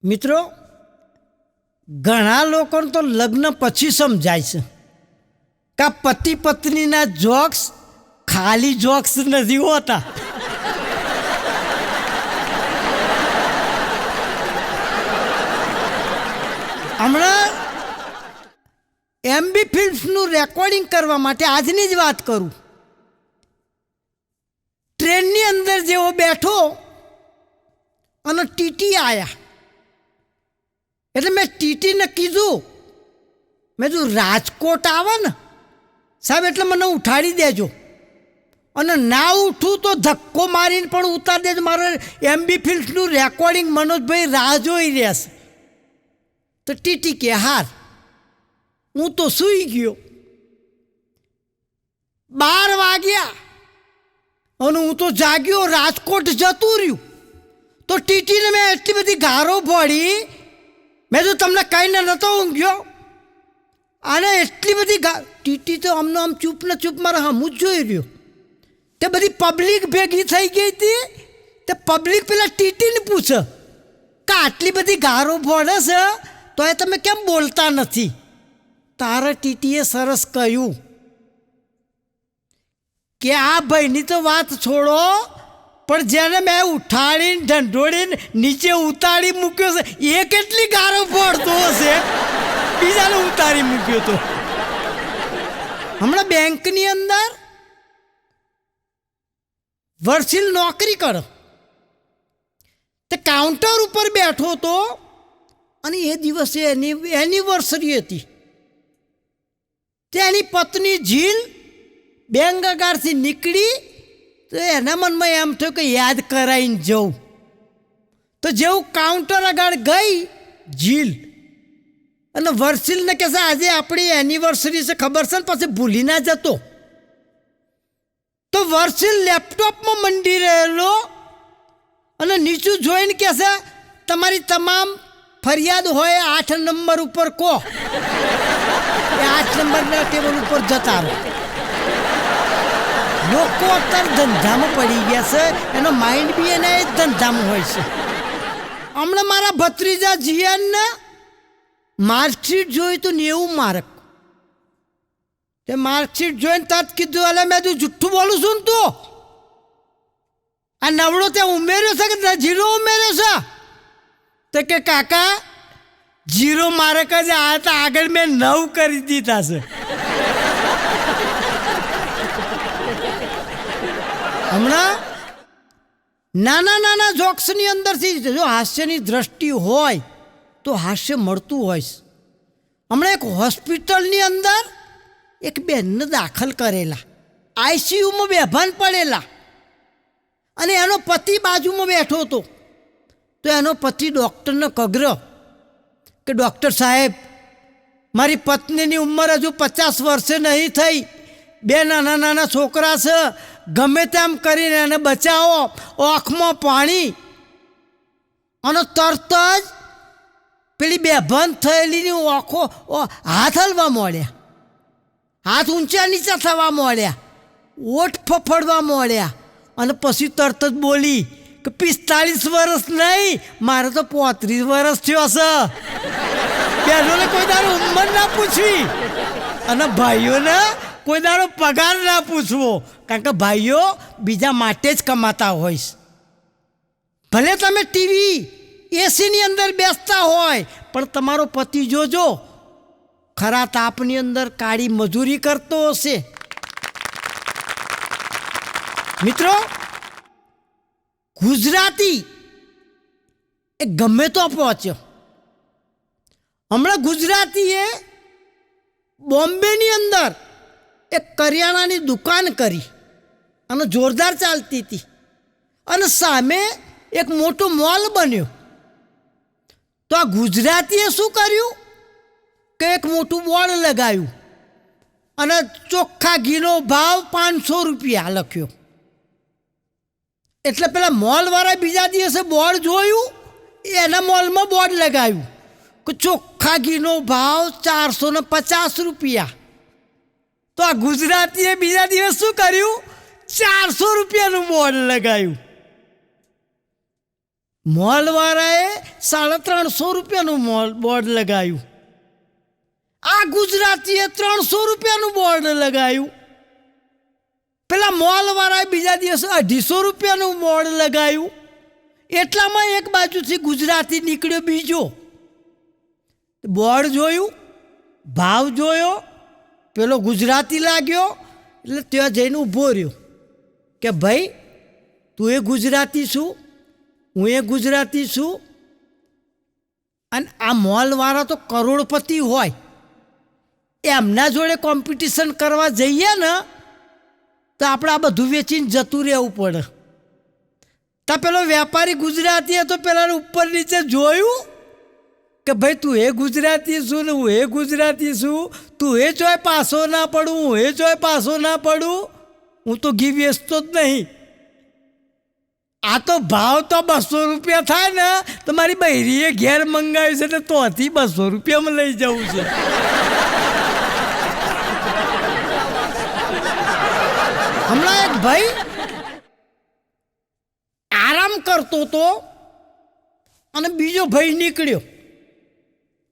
મિત્રો, ઘણા લોકોને તો લગ્ન પછી સમજાય છે કે પતિ પત્નીના જોક્સ ખાલી જોક્સ નથી હોતા. હમણાં MB ફિલ્મ્સનું રેકોર્ડિંગ કરવા માટે આજની જ વાત કરું. ટ્રેનની અંદર જેવો બેઠો અને ટીટી આવ્યા. એટલે મેં ટીટીને કીધું, મેં કીધું રાજકોટ આવે ને સાહેબ એટલે મને ઉઠાડી દેજો, અને ના ઉઠું તો ધક્કો મારીને પણ ઉતારી દેજો. મારે MB ફિલ્મ્સનું રેકોર્ડિંગ મનોજભાઈ રાહ જોઈ રહેશે. તો ટીટી કે હાર. હું તો સૂઈ ગયો. 12 વાગ્યા અને હું તો જાગ્યો, રાજકોટ જતું રહ્યું. તો ટીટીને મેં એટલી બધી ગારો પડી, મેં તો તમને કહીને નહોતો ઊંઘ્યો. અને એટલી બધી ટીટી તો આમનો આમ ચૂપ ને ચૂપ મારા હમું જ જોઈ રહ્યો. તે બધી પબ્લિક ભેગી થઈ ગઈ હતી. તે પબ્લિક પેલા ટીટીને પૂછે કે આટલી બધી ગારો પડે છે તો એ તમે કેમ બોલતા નથી? તારા ટીટીએ સરસ કહ્યું કે આ ભાઈની તો વાત છોડો, પણ જેને મેં ઉઠાડીને ઢંઢોળીને નીચે ઉતારી મૂક્યો છે એ કેટલી ગારો પડતો હશે બીજાને ઉતારી મૂક્યો તો. હમણાં બેંકની અંદર વર્ષિલ નોકરી કરો, તે કાઉન્ટર ઉપર બેઠો હતો અને એ દિવસે એની એનિવર્સરી હતી. તેની પત્ની જીલ બેંક અગારથી નીકળી તો એના મનમાં એમ થયું કે યાદ કરાવીને જવું. તો જેવું કાઉન્ટર આગળ ગઈ જીલ અને વર્ષિલને કહેશે આજે આપણી એનિવર્સરી છે ખબર છે ને, પછી ભૂલી ના જતો. તો વર્ષિલ લેપટોપમાં મંડી રહેલો અને નીચું જોઈને કહેશે તમારી તમામ ફરિયાદ હોય 8 નંબર ઉપર કહો. એ 8 નંબરના ટેબલ ઉપર જતા રહો. લોકો અત્યારે ધંધામાં પડી ગયા છે, એનો માઇન્ડ બી એને એ ધંધામાં હોય છે. હમણાં મારા ભત્રીજા જીયાનને માર્કશીટ જોઈ તો 90 માર્ક. તે માર્કશીટ જોઈને તરત કીધું અલે મેં તું જુઠ્ઠું બોલું છું ને તું? આ નવડો ત્યાં ઉમેર્યો છે કે જીરો ઉમેર્યો છે? તો કે કાકા 0 માર્ક જ આ હતા, આગળ મેં 9 કરી દીધા છે. હમણાં નાના નાના જોક્સની અંદરથી જો હાસ્યની દ્રષ્ટિ હોય તો હાસ્ય મળતું હોય. હમણાં એક હોસ્પિટલની અંદર એક બેનને દાખલ કરેલા, ICUમાં બેભાન પડેલા, અને એનો પતિ બાજુમાં બેઠો હતો. તો એનો પતિ ડૉક્ટરને કગર્યો કે ડૉક્ટર સાહેબ મારી પત્નીની ઉંમર હજુ 50 વર્ષે નહીં થઈ, 2 નાના નાના છોકરા છે, ગમે તેમ કરીને એને બચાવો. આંખમાં પાણી. અને તરત જ પેલી બેભાન થયેલીની આંખો હાથ હલવા માંડ્યા, હાથ ઊંચા નીચા થવા માંડ્યા, ઓઠ ફફડવા માંડ્યા. અને પછી તરત જ બોલી કે 45 વર્ષ નહીં, મારે તો 35 વર્ષ થયો છે. બહેનોને કોઈ દાડો ઉંમર ના પૂછવી અને ભાઈઓને કોઈ દાડો પગાર ના પૂછવો, કારણ કે ભાઈઓ બીજા માટે જ કમાતા હોય. ભલે તમે ટીવી એસીની અંદર બેસતા હોય, પણ તમારો પતિ જોજો ખરા તાપની અંદર કાળી મજૂરી કરતો હશે. મિત્રો, ગુજરાતી એ ગમે તો પહોંચ્યો. હમણાં ગુજરાતીએ બોમ્બેની અંદર એક કરિયાણાની દુકાન કરી અને જોરદાર ચાલતી હતી, અને સામે એક મોટો મોલ બન્યો. તો આ ગુજરાતીએ શું કર્યું કે એક મોટું બોર્ડ લગાવ્યું અને ચોખ્ખા ઘીનો ભાવ 500 રૂપિયા લખ્યો. એટલે પેલા મોલવાળા બીજા દિવસે બોર્ડ જોયું, એના મોલમાં બોર્ડ લગાવ્યું કે ચોખ્ખા ઘીનો ભાવ 450 રૂપિયા. તો આ ગુજરાતીએ બીજા દિવસ શું કર્યું? 400 રૂપિયાનું બોર્ડ લગાવ્યું. મોલવાળાએ 350 રૂપિયાનું બોર્ડ લગાવ્યું. આ ગુજરાતીએ 300 રૂપિયાનું બોર્ડ લગાવ્યું. પેલા મોલવાળાએ બીજા દિવસે 250 રૂપિયાનું બોર્ડ લગાવ્યું. એટલામાં એક બાજુથી ગુજરાતી નીકળ્યો બીજો. બોર્ડ જોયું, ભાવ જોયો, પેલો ગુજરાતી લાગ્યો એટલે ત્યાં જઈને ઊભો રહ્યો કે ભાઈ તું એ ગુજરાતી છું, હું એ ગુજરાતી છું. અને આ મોલવાળા તો કરોડપતિ હોય, એમના જોડે કોમ્પિટિશન કરવા જઈએ ને તો આપણે આ બધું વેચીને જતું રહેવું પડે. તો પેલો વેપારી ગુજરાતીએ તો પેલા ઉપર નીચે જોયું કે ભાઈ તું એ ગુજરાતી છું ને હું એ ગુજરાતી છું, તું એ ચોય પાછો ના પડું, હું એ ચોય પાછો ના પડું, હું તો ઘી વેચતો જ નહીં. આ તો ભાવ તો 200 રૂપિયા થાય ને તો મારી બૈરીએ ઘેર મંગાવ્યું છે એટલે તોથી 200 રૂપિયામાં લઈ જવું છે. હમણાં એક ભાઈ આરામ કરતો હતો અને બીજો ભાઈ નીકળ્યો.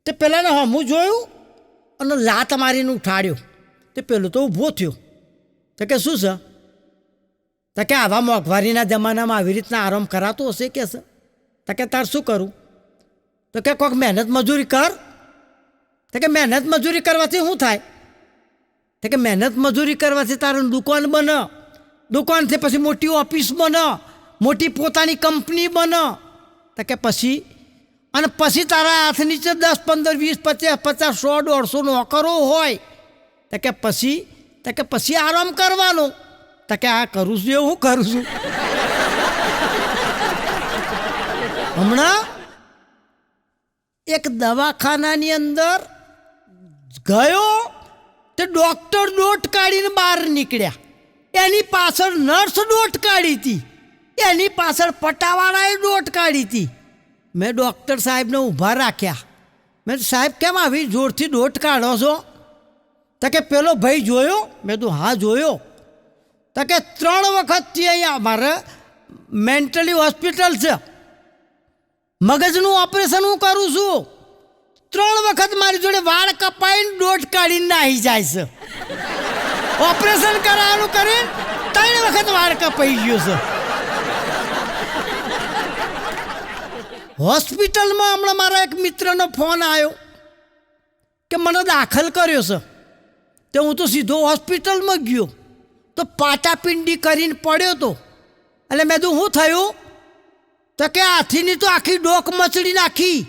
તે પેલાને હમું જોયું અને લાત મારીને ઉઠાડ્યો. તે પેલો તો ઊભો થયો. તો કે શું છે? તો કે આવા મોંઘવારીના જમાનામાં આવી રીતના આરામ કરાતો હશે કે છે? તો કે તાર શું કરું? તો કે કોઈક મહેનત મજૂરી કર. તો કે મહેનત મજૂરી કરવાથી શું થાય? તો કે મહેનત મજૂરી કરવાથી તારું દુકાન બને, દુકાનથી પછી મોટી ઓફિસ બને, મોટી પોતાની કંપની બને. તો કે પછી અને પછી તારા હાથ નીચે 10, 15, 20, 50, 100, 150 નોકરો હોય. તો કે પછી આરામ કરવાનો. તો કે આ કરું છું એવું કરું છું. હમણાં એક દવાખાનાની અંદર ગયો તે ડૉક્ટર દોટ કાઢીને બહાર નીકળ્યા. એની પાછળ નર્સ દોટ કાઢી હતી, એની પાછળ પટાવાળાએ દોટ કાઢી હતી. મેં ડૉક્ટર સાહેબને ઊભા રાખ્યા. મેં સાહેબ કેમ આવી જોરથી દોટ કાઢો છો? તો કે પેલો ભાઈ જોયો? મેં તો હા જોયો. તો કે 3 વખતથી અહીંયા અમારે મેન્ટલી હોસ્પિટલ છે, મગજનું ઓપરેશન હું કરું છું. 3 વખત મારી જોડે વાળ કપાઈને દોટ કાઢીને નાહી જાય છે. ઓપરેશન કરાવવાનું કરીને 3 વખત વાળ કપાઈ ગયો છે. હોસ્પિટલમાં હમણાં મારા એક મિત્રનો ફોન આવ્યો કે મને દાખલ કર્યો છે. તો હું તો સીધો હોસ્પિટલમાં ગયો તો પાટાપિંડી કરીને પડ્યો તો. એટલે મેં તો શું થયું? તો કે હાથીની તો આખી ડોક મચડી નાખી,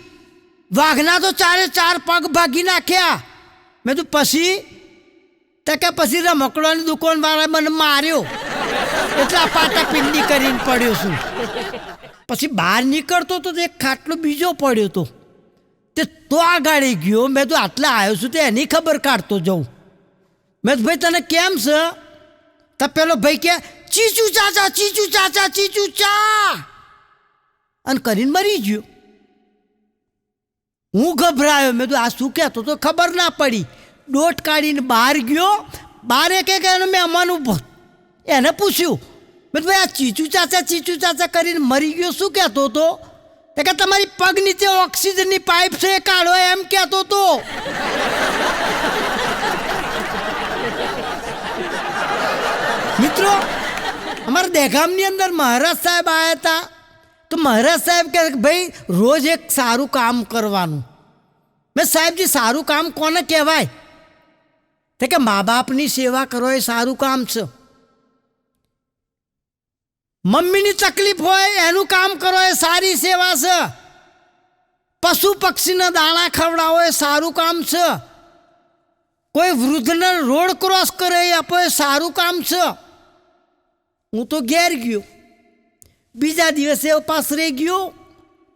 વાઘના તો 4 પગ ભાગી નાખ્યા. મેં તો પછી? તો કે પછી રમકડાની દુકાનવાળાએ મને માર્યો એટલે આ પાટાપિંડી કરીને પડ્યો છું. પછી બહાર નીકળતો તો એક ખાટલો બીજો પડ્યો હતો. તે તો આ ગાડી ગયો. મેં તો આટલા આવ્યો છું તે એની ખબર કાઢતો જાઉં. મેં તો ભાઈ તને કેમ છે? તો પેલો ભાઈ કે ચીચુ ચાચા, ચીચુ ચાચા, ચીચુ ચા, અને કરીને મરી ગયો. હું ગભરાયો. મેં તો આ શું કહેતો તો ખબર ના પડી. દોટ કાઢીને બહાર ગયો. બહાર એક મહેમાન ઊભો, એને પૂછ્યું મેં ભાઈ આ ચીચુ ચાચા કરીને મરી ગયો શું કહેતો હતો? તો કે તમારી પગ નીચે ઓક્સિજનની પાઇપ છે એ કાઢો એમ કહેતો હતો. મિત્રો, અમારા દહેગામની અંદર મહારાજ સાહેબ આવ્યા હતા. તો મહારાજ સાહેબ કહે ભાઈ રોજ એક સારું કામ કરવાનું. મેં સાહેબજી સારું કામ કોને કહેવાય? તો કે મા બાપની સેવા કરો એ સારું કામ છે. મમ્મીની તકલીફ હોય એનું કામ કરો એ સારી સેવા છે. પશુ પક્ષીને દાણા ખવડાવો એ સારું કામ છે. કોઈ વૃદ્ધને રોડ ક્રોસ કરે એ આપો એ સારું કામ છે. હું તો ઘેર ગયો. બીજા દિવસે પાસ રહી ગયો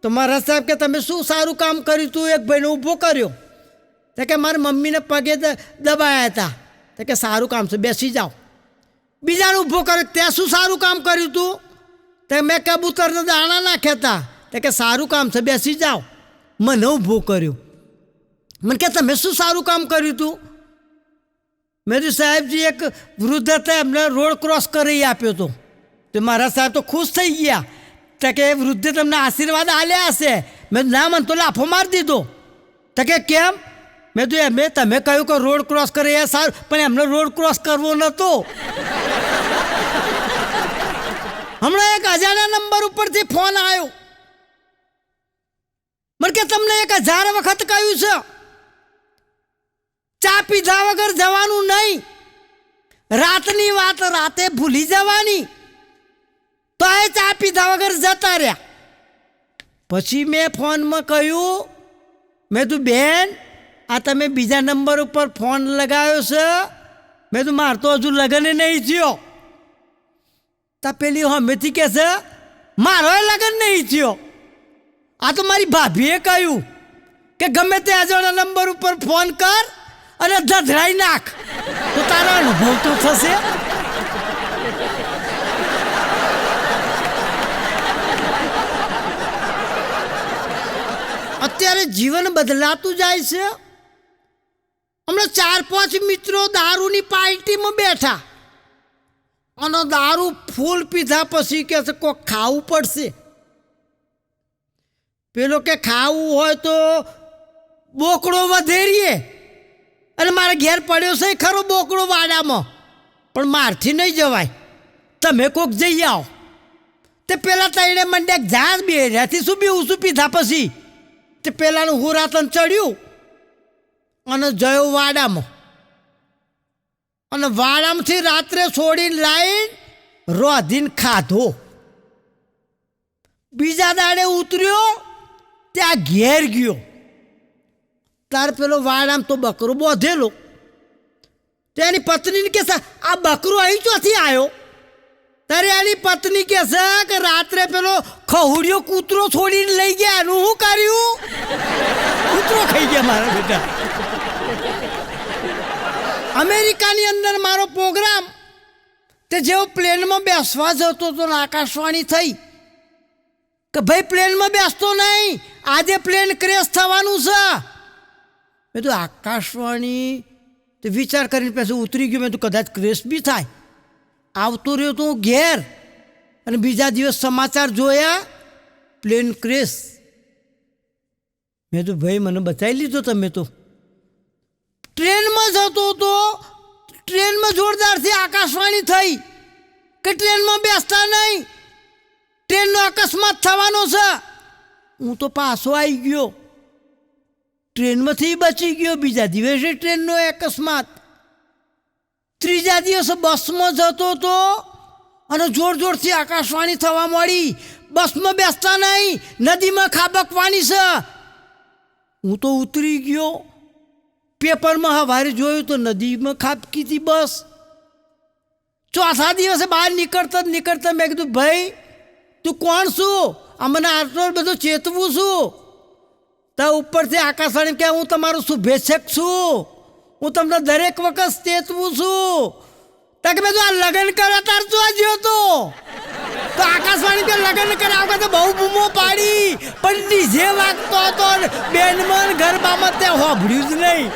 તો મારા સાહેબ કે તમે શું સારું કામ કર્યું તું? એક ભાઈને ઊભો કર્યો. તો કે મારી મમ્મીને પગે દબાયા હતા. તો કે સારું કામ છે, બેસી જાઓ. બીજાને ઊભો કર્યો. ત્યાં શું સારું કામ કર્યું તું? તો મેં કબૂતરને દાણા નાખ્યા હતા. તો કે સારું કામ છે, બેસી જાઓ. મને ઊભો કર્યો. મને કે તમે શું સારું કામ કર્યું તું? મેં તો સાહેબજી એક વૃદ્ધ હતા એમને રોડ ક્રોસ કરી આપ્યો હતો. તો મારા સાહેબ તો ખુશ થઈ ગયા. તો કે વૃદ્ધે તમને આશીર્વાદ આલ્યા હશે. મેં ના મન તો લાફો મારી દીધો. તો કે કેમ? મેં તો એમ તમે કહ્યું કે રોડ ક્રોસ કરે એ સારું, પણ એમને રોડ ક્રોસ કરવો નહોતો. હમણાં એક અજાણ્યા નંબર ઉપરથી ફોન આવ્યો. મને કે તમને 1000 વખત કહ્યું છે ચા પીધા વગર જવાનું નહીં, રાતની વાત રાતે ભૂલી જવાની. તો એ ચા પીધા વગર જતા રહ્યા. પછી મેં ફોનમાં કહ્યું, મેં તું બેન આ તમે બીજા નંબર ઉપર ફોન લગાવ્યો છે. મેં તું માર તો હજુ લગ્ન નહીં થયો. તા પેલી હમેથી કે છે મારો લગ્ન નહીં થયો. આ તો મારી ભાભીએ કહ્યું કે ગમે તે અજાણ્યા નંબર ઉપર ફોન કર અને ધધડાઈ નાખ તો તારો અનુભવ તો થશે. અત્યારે જીવન બદલાતું જાય છે. હમણાં 4-5 મિત્રો દારૂની પાર્ટીમાં બેઠા અને દારૂ ફૂલ પીધા પછી કે છે કોઈ ખાવું પડશે. પેલો કે ખાવું હોય તો બોકડો વધેરીએ, અને મારે ઘેર પડ્યો છે ખરો બોકડો વાડામાં, પણ મારથી નહીં જવાય, તમે કોક જઈ આવો. તે પેલા તઈને મંડ્યા ઝાડ બે રહ્યાથી શું બીવું શું પીધા પછી તે પેલાનું હુરાતન ચડ્યું અને જયો વાડામાં. અને વાડામાંથી રાત્રે છોડીને લાવીને રોધીને ખાધો. બીજા દાડે ઉતર્યો ત્યાં ઘેર ગયો. તાર પેલો વાડામાં તો બકરો બોધેલો. તેની પત્નીને કહે છે આ બકરો અહીં ચોથી આવ્યો? ત્યારે એની પત્ની કહે છે કે રાત્રે પેલો ખહુડિયો કૂતરો છોડીને લઈ ગયા. એનું શું કર્યું? કૂતરો ખાઈ ગયા મારા બેટા. અમેરિકાની અંદર મારો પ્રોગ્રામ, તે જેવો પ્લેનમાં બેસવા જતો તો આકાશવાણી થઈ કે ભાઈ પ્લેનમાં બેસતો નહીં, આજે પ્લેન ક્રેશ થવાનું છે. મેં તો આકાશવાણી તે વિચાર કરીને પછી ઉતરી ગયો. મેં તો કદાચ ક્રેશ બી થાય. આવતો રહ્યો તો હું ઘેર, અને બીજા દિવસ સમાચાર જોયા પ્લેન ક્રેશ. મેં તો ભાઈ મને બચાવી લીધો તમે તો. ટ્રેનમાં જતો હતો, ટ્રેનમાં જોરદારથી આકાશવાણી થઈ કે ટ્રેનમાં બેસતા નહીં, ટ્રેનનો અકસ્માત થવાનો છે. હું તો પાછો આવી ગયો, ટ્રેનમાંથી બચી ગયો. બીજા દિવસે ટ્રેનનો અકસ્માત. ત્રીજા દિવસે બસમાં જતો હતો અને જોર જોરથી આકાશવાણી થવા મળી, બસમાં બેસતા નહીં, નદીમાં ખાબકવાની છે. હું તો ઉતરી ગયો. પેપરમાં સવારે જોયું તો નદીમાં ખાબકી હતી બસ. ચોથા દિવસે બહાર નીકળતા મેં કીધું ભાઈ તું કોણ છું? આ મને આટલો બધો ચેતવું છું. તો ઉપરથી આકાશવાણી કે હું તમારો શુભેચ્છક છું, હું તમને દરેક વખત ચેતવું છું. તો કે મેં આ લગ્ન કરે તાર તો જ્યો તો આકાશવાણી કે લગ્ન કરાવ તો બહુ બૂમો પાડી, પણ ડીજે વાગતો હતો, બેનમન ગરબામાં તે હોભળ્યું જ નહીં.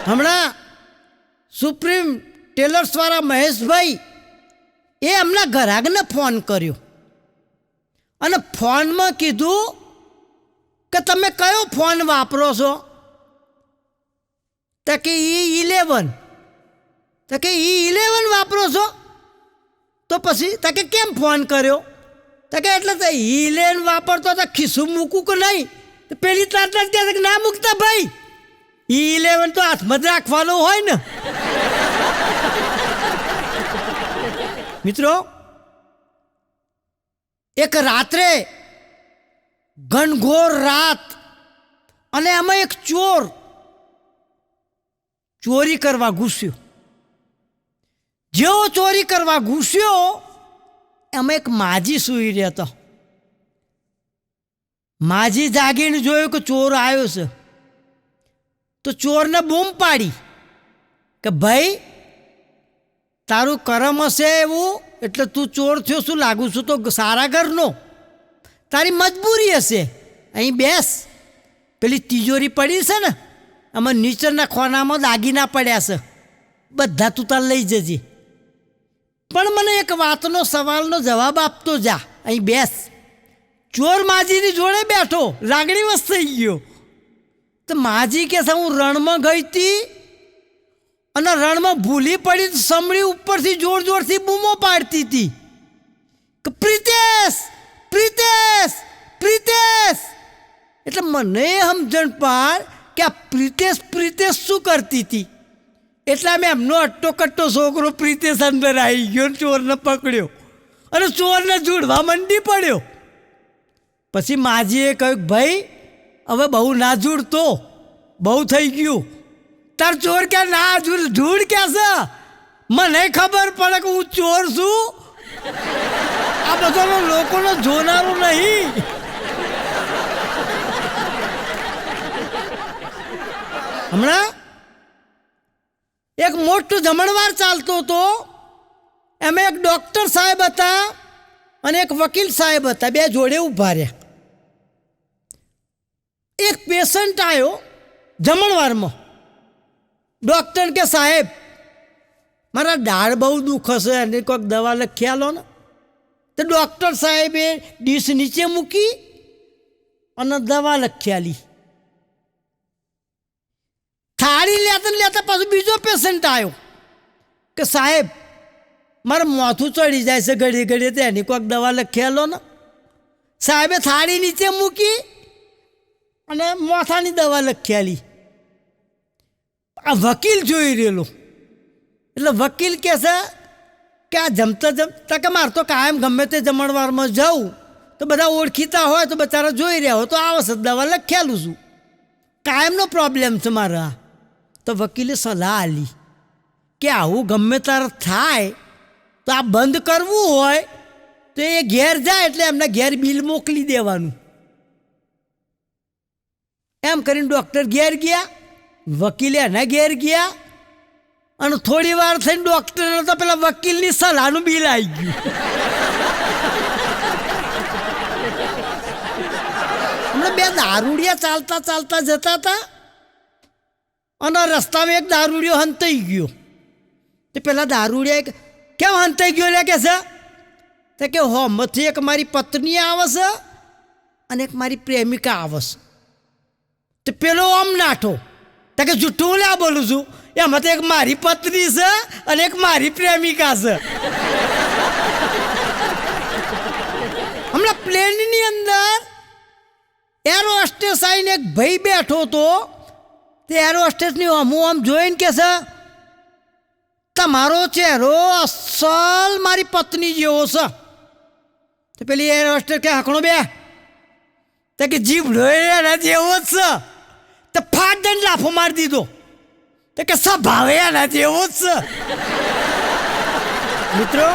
હમણાં સુપ્રીમ ટેલર્સ વાળા મહેશભાઈ એ એમના ગ્રાહકને ફોન કર્યો અને ફોનમાં કીધું કે તમે કયો ફોન વાપરો છો? તો કે E11. તો કે E11 વાપરો છો? તો પછી તો કે કેમ ફોન કર્યો? તો કે એટલે તો E11 વાપરતો તો ખિસ્સું મૂકું કે નહીં? તો પેલી તાર કહે કે ના મૂકતા ભાઈ, E11 તો હાથમાં જ રાખવાનો હોય ને. મિત્રો, એક રાત્રે ઘનઘોર રાત, અને એમાં એક ચોર ચોરી કરવા ઘૂસ્યો. જેવો ચોરી કરવા ઘૂસ્યો એમાં એક માજી સૂઈ રહ્યો હતો. માજી જાગીને જોયું કે ચોર આવ્યો છે, તો ચોરને બૂમ પાડી કે ભાઈ તારું કરમ હશે એવું, એટલે તું ચોર થયો, શું લાગુ છું તો સારા ઘરનો, તારી મજબૂરી હશે, અહીં બેસ. પેલી તિજોરી પડી છે ને, આમાં નીચેના ખોનામાં દાગીના પડ્યા છે, બધા તું તાર લઈ જજે. પણ મને એક વાતનો સવાલનો જવાબ આપતો જા. અહીં બેસ. ચોર માજીની જોડે બેઠો, લાગણી વસ થઈ ગયો. તો માજી કે હું રણમાં ગઈ હતી અને રણમાં ભૂલી પડી, સમડી ઉપરથી જોર જોરથી બૂમો પાડતી હતી કે પ્રિતેશ પ્રિતેશ પ્રિતેશ. એટલે મને સમજણ પાડ કે આ પ્રિતેશ પ્રિતેશ શું કરતી હતી. એટલે મેં એમનો અટ્ટો કટ્ટો છોકરો પ્રિતેશ અંદર આવી ગયો, ચોરને પકડ્યો અને ચોરને જોડવા મંડી પડ્યો. પછી માજીએ કહ્યું, ભાઈ હવે બહુ ના જોડતો, બહુ થઈ ગયું. તાર ચોર કે ના જોડ કે છે, મને ખબર પડે કે હું ચોર છું. આ બધાનો લોકોનો જોનારો નહીં. હમણાં એક મોટો જમણવાર ચાલતો હતો. એમાં એક ડૉક્ટર સાહેબ હતા અને એક વકીલ સાહેબ હતા, બે જોડે ઊભા રહ્યા. એક પેશન્ટ આવ્યો જમણવારમાં. ડૉક્ટર કે સાહેબ મારા દાઢ બહુ દુખે છે, એની કોઈક દવા લખી આલો ને. તો ડૉક્ટર સાહેબે ડીશ નીચે મૂકી અને દવા લખી આલી. થાળી લેતા લેતા પાછું બીજો પેશન્ટ આવ્યો કે સાહેબ મારે માથું ચડી જાય છે ઘડી ઘડી, તો એની કોઈક દવા લખી આલો ને. સાહેબે થાળી નીચે મૂકી અને માથાની દવા લખી આલી. આ વકીલ જોઈ રહેલો. એટલે વકીલ કહે છે કે આ જમતા જમતા કે મારે તો કાયમ ગમે તે જમણવારમાં જાઉં તો બધા ઓળખીતા હોય તો બચારા જોઈ રહ્યા હોય તો આવશે દવા લખેલું છું, કાયમનો પ્રોબ્લેમ છે મારા. તો વકીલે સલાહ આલી કે આવું ગમે તારે થાય તો આ બંધ કરવું હોય તો એ ઘેર જાય એટલે એમને ઘેર બિલ મોકલી દેવાનું. એમ કરીને ડૉક્ટર ઘેર ગયા, વકીલે એના ઘેર ગયા અને થોડી વાર થઈને ડૉક્ટરને તો પેલા વકીલની સલાહનું બિલ આવી ગયું. હમણાં બે દારૂડિયા ચાલતા ચાલતા જતા હતા અને રસ્તામાં એક દારૂડિયો હંતાઈ ગયો. તે પેલા દારૂડિયા કેમ હંતાઈ ગયો લે કે છે તો કે હોમથી એક મારી પત્ની આવે છે અને એક મારી પ્રેમિકા આવે છે. તો પેલો આમ નાઠો તો કે જૂઠું લે બોલું છું, એમાં તો એક મારી પત્ની છે અને એક મારી પ્રેમિકા છે. હમણાં પ્લેનની અંદર એર હોસ્ટેસ આવીને એક ભાઈ બેઠો હતો. તે એર હોસ્ટેસની હું આમ જોઈને કે છે તમારો ચહેરો અસલ મારી પત્ની જેવો છે. તો પેલી એર હોસ્ટેસ કે હકણો બે તો કે જીભડો એના જેવો જ છે. તો ફાટ દઈને લાફો મારી દીધો. તો કે સ્વભાવે એના જેવો જ છે. મિત્રો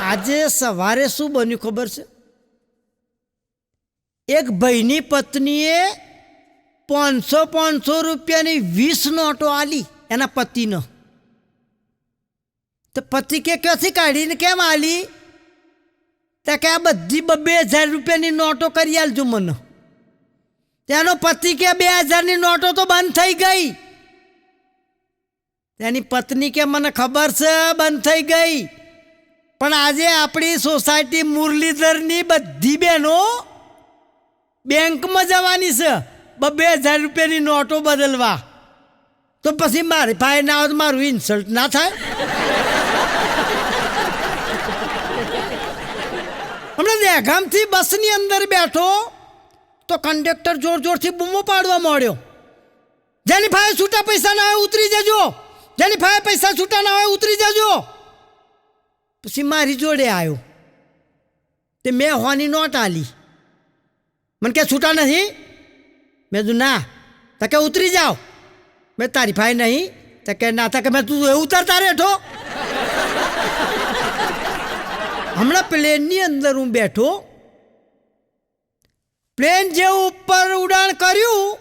આજે સવારે શું બન્યું ખબર છે? એક ભાઈની પત્નીએ 500 રૂપિયાની 20 નોટો આલી એના પતિનો. તો પતિ કે ક્યાંથી કાઢીને કેમ આલી? તો કે આ બધી 2000 રૂપિયાની નોટો કરી આલજો મને. તેનો પતિ કે 2000ની નોટો તો બંધ થઈ ગઈ. તેની પત્ની કે મને ખબર છે બંધ થઈ ગઈ, પણ આજે આપણી સોસાયટી મુરલીધરની બધી બહેનો બેંકમાં જવાની છે 2000 રૂપિયાની નોટો બદલવા. તો પછી મારી ભાઈ ના આવે તો મારું ઇન્સલ્ટ ના થાય? હમણાં દહેગામથી બસની અંદર બેઠો તો કંડક્ટર જોર જોરથી બૂમો પાડવા માંડ્યો, જેની ભાઈ છૂટા પૈસા ના હોય ઉતરી જજો, જેની ભાઈ પૈસા છૂટા ના હોય ઉતરી જજો. પછી મારી જોડે આવ્યો તે મેં હોની નોટ આલી. મને કે છૂટા નથી? મેં કીધું ના. તો કે ઉતરી જાઓ. મેં તારી ભાઈ નહીં? તો કે ના. તો કે મેં તું ઉતરતા રહેઠો. હમણાં પ્લેનની અંદર હું બેઠો. પ્લેન જેવું ઉપર ઉડાણ કર્યું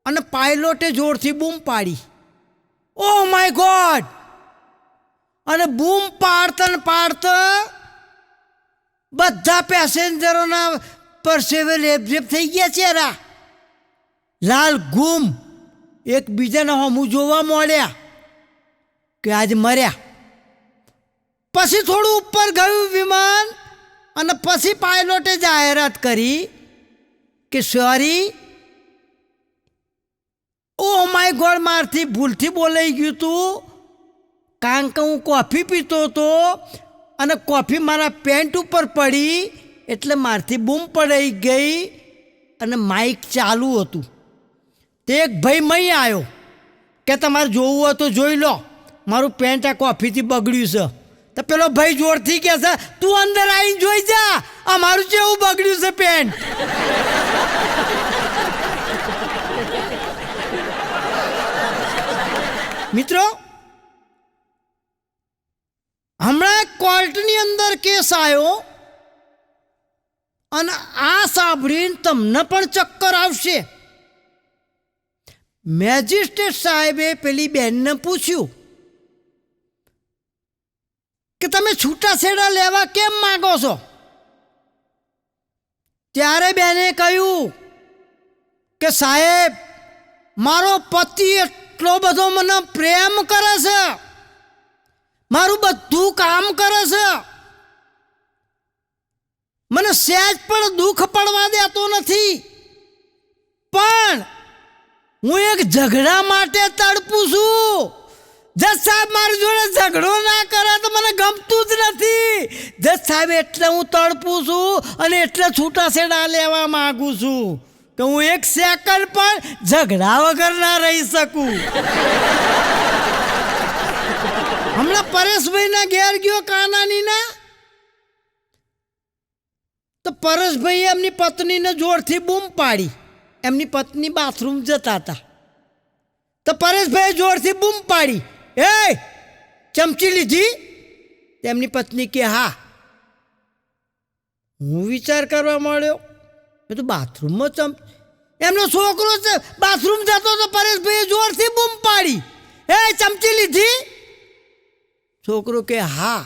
અને પાયલોટે જોરથી બૂમ પાડી, ઓહ માય ગોડ. અને બૂમ પાડતા ને પાડતા બધા પેસેન્જરોના પરસેવે લેપઝેપ થઈ ગયા ચહેરા, લાલ ગુમ એકબીજાના હમું જોવા મળ્યા. કે આજે મર્યા. પછી થોડું ઉપર ગયું વિમાન અને પછી પાયલોટે જાહેરાત કરી કે સોરી, ઓ માય ગોડ, મારથી ભૂલથી બોલાઈ ગયું હતું, કારણ કે હું કોફી પીતો હતો અને કોફી મારા પેન્ટ ઉપર પડી એટલે મારથી બૂમ પડાઈ ગઈ અને માઇક ચાલુ હતું. તે એક ભાઈ મહી આવ્યો કે તમારે જોવું હોય તો જોઈ લો, મારું પેન્ટ આ કોફીથી બગડ્યું છે. તો પેલો ભાઈ જોરથી કહે છે, તું અંદર આવીને જોઈ જા, અમારું કેવું બગડ્યું છે પેન્ટ. મિત્રો, હમણાં કોર્ટની અંદર કેસ આવ્યો અને આ સાંભળીને તમને પણ ચક્કર આવશે. મેજિસ્ટ્રેટ સાહેબે પેલી બહેનને પૂછ્યું કે તમે છૂટાછેડા લેવા કેમ માંગો છો? ત્યારે બેને કહ્યું કે સાહેબ, મારો પતિ એટલો બધો મને પ્રેમ કરે છે, મારું બધું કામ કરે છે, મને સહેજ પણ દુઃખ પડવા દેતો નથી, પણ હું એક ઝઘડા માટે તડપું છું. જજ સાહેબ, મારી જોડે ઝઘડો ના કરે તો મને ગમતું જ નથી. જજ સાહેબ, એટલે હું તડપું છું અને એટલે છૂટાછેડા લેવા માંગુ છું કે હું એક સેકન્ડ પણ ઝઘડા વગર ના રહી શકું. હમણાં પરેશભાઈના ઘેર ગયો કાનાનીના, તો પરેશભાઈએ એમની પત્નીને જોરથી બૂમ પાડી. એમની પત્ની બાથરૂમ જતા હતા તો પરેશભાઈએ જોરથી બૂમ પાડી, એ ચમચી લીધી? તેમની પત્ની કે હા. હું વિચાર કરવા માંડ્યો, મેં તો બાથરૂમમાં એમનો છોકરો છે બાથરૂમ જતો તો પરેશભાઈએ જોરથી બૂમ પાડી, એ ચમચી લીધી? છોકરો કે હા.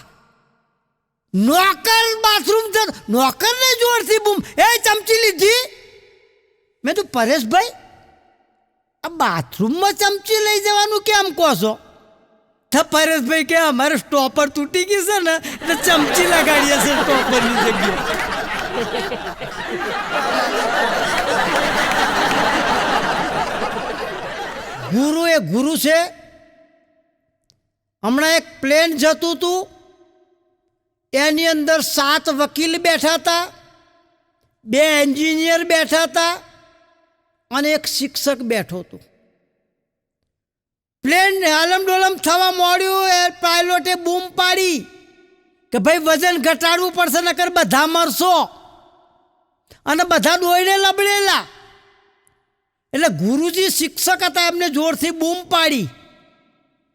નોકર બાથરૂમ જતો, નોકરને જોરથી બૂમ, એ ચમચી લીધી? મેં તો પરેશભાઈ, આ બાથરૂમમાં ચમચી લઈ જવાનું કેમ કહો છો? તો પરેશભાઈ કે અમારે સ્ટોપર તૂટી ગઈ છે ને એટલે ચમચી લગાડીએ છે સ્ટોપરની જગ્યાએ. ગુરુ એ ગુરુ છે. હમણાં એક પ્લેન જતું હતું, એની અંદર 7 વકીલ બેઠા હતા, 2 એન્જિનિયર બેઠા હતા અને એક શિક્ષક બેઠો હતો. પ્લેન હલમડોલમ થવા માંડ્યું, એ પાયલોટે બૂમ પાડી કે ભાઈ વજન ઘટાડવું પડશે નકર બધા મરશો, અને બધા દોડે લબડેલા. એટલે ગુરુજી શિક્ષક હતા, એમને જોરથી બૂમ પાડી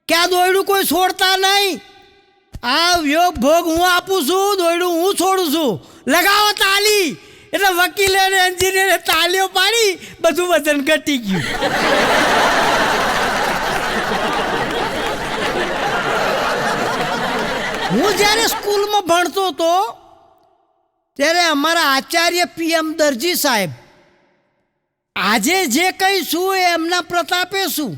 કે આ દોયડું કોઈ છોડતા નહીં, આ યોગ ભોગ હું આપું છું, દોયડું હું છોડું છું, લગાવો તાલી. એટલે વકીલે અને એન્જિનિયરે તાલીઓ પાડી, બધું વજન ઘટી ગયું. હું જ્યારે સ્કૂલમાં ભણતો હતો ત્યારે અમારા આચાર્ય PM દરજી સાહેબ, આજે જે કંઈ શું એમના પ્રતાપે શું,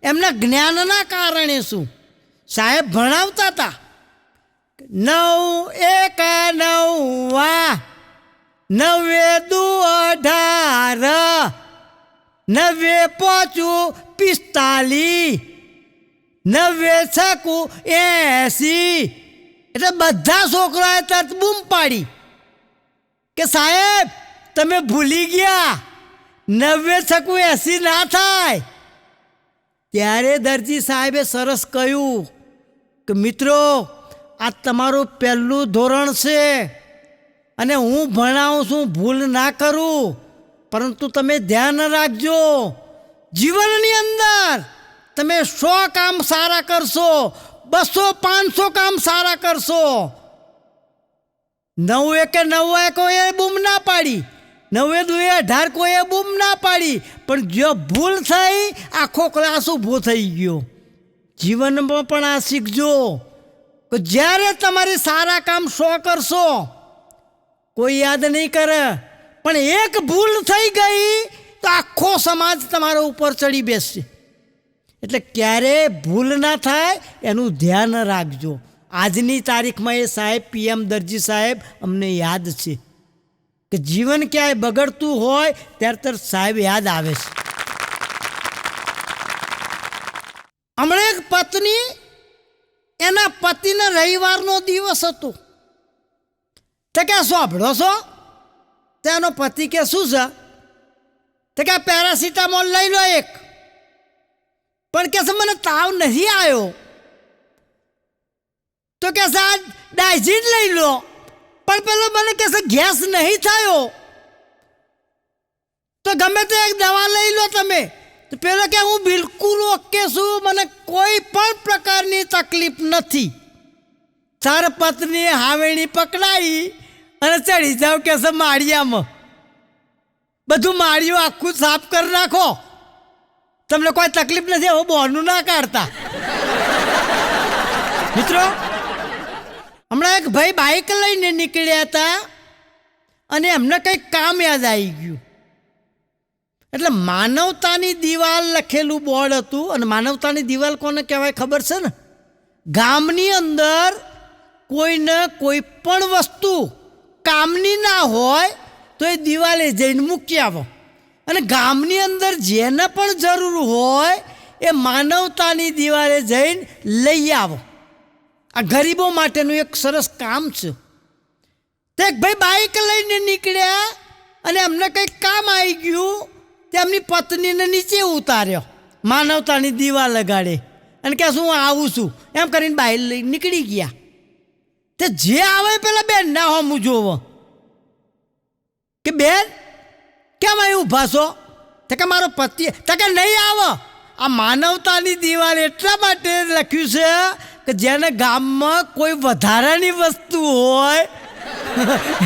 એમના જ્ઞાનના કારણે શું, સાહેબ ભણાવતા હતા. 9 1 9 9 2 18 9 5 45 9 6 80. એટલે બધા છોકરાએ તરત બૂમ પાડી કે સાહેબ તમે ભૂલી ગયા, 9 6 80 ના થાય. ત્યારે દરજી સાહેબે સરસ કહ્યું કે મિત્રો, આ તમારું પહેલું ધોરણ છે અને હું ભણાવું છું, ભૂલ ના કરું, પરંતુ તમે ધ્યાન રાખજો, જીવનની અંદર તમે 100 કામ સારા કરશો, 200 500 કામ સારા કરશો. 9 1 9 કોઈએ બૂમ ના પાડી, 9 2 18 કોઈએ બૂમ ના પાડી, પણ જો ભૂલ થઈ આખો ક્લાસ ઊભો થઈ ગયો. જીવનમાં પણ આ શીખજો કે જ્યારે તમારે સારા કામ 100 કરશો, કોઈ યાદ નહીં કરે, પણ એક ભૂલ થઈ ગઈ તો આખો સમાજ તમારા ઉપર ચડી બેસશે. એટલે ક્યારેય ભૂલ ના થાય એનું ધ્યાન રાખજો. આજની તારીખમાં એ સાહેબ PM દરજી સાહેબ અમને યાદ છે કે જીવન ક્યાંય બગડતું હોય ત્યારે તરત સાહેબ યાદ આવે છે. હમણાં એક પત્ની એના પતિને રવિવારનો દિવસ હતો તો કે સાંભળો છો? તેનો પતિ કે શું છે? તો કે પેરાસિટામોલ લઈ લો એક. પણ કે મને તાવ નથી આવ્યો. તો કે સાહેબ ડાયઝીન લઈ લો. પણ પેલો મને કે ગેસ નહીં થયો. તો ગમે તે એક દવા લઈ લો તમે. તો પેલો કે હું બિલકુલ ઓકે છું, મને કોઈ પણ પ્રકારની તકલીફ નથી. તાર પત્નીએ હાવેણી પકડાઈ અને ચડી જાવ કે છે માળિયામાં. બધું માળિયું આખું સાફ કરી નાખો, તમને કોઈ તકલીફ નથી. હવે બોનું ના કાઢતા. મિત્રો, હમણાં એક ભાઈ બાઇક લઈને નીકળ્યા હતા અને એમને કંઈક કામ યાદ આવી ગયું. એટલે માનવતાની દિવાલ લખેલું બોર્ડ હતું. અને માનવતાની દિવાલ કોને કહેવાય ખબર છે ને? ગામની અંદર કોઈને કોઈ પણ વસ્તુ કામની ના હોય તો એ દિવાલે જઈને મૂકી આવો. અને ગામની અંદર જેને પણ જરૂર હોય એ માનવતાની દિવાલે જઈને લઈ આવો. આ ગરીબો માટેનું એક સરસ કામ છે. તો એક ભાઈ બાઇક લઈને નીકળ્યા અને એમને કંઈક કામ આવી ગયું. તેમની પત્નીને નીચે ઉતાર્યો, માનવતાની દિવાલ લગાડે અને કે હું આવું છું એમ કરીને બાઇક લઈ નીકળી ગયા. તે જે આવે પેલા બેન ના હોમું જોવો કે બેન કેમ અહીં ઊભા છો? તો કે મારો પતિ. તો કે નહીં આવો. આ માનવતાની દિવાલ એટલા માટે લખ્યું છે કે જેને ગામમાં કોઈ વધારાની વસ્તુ હોય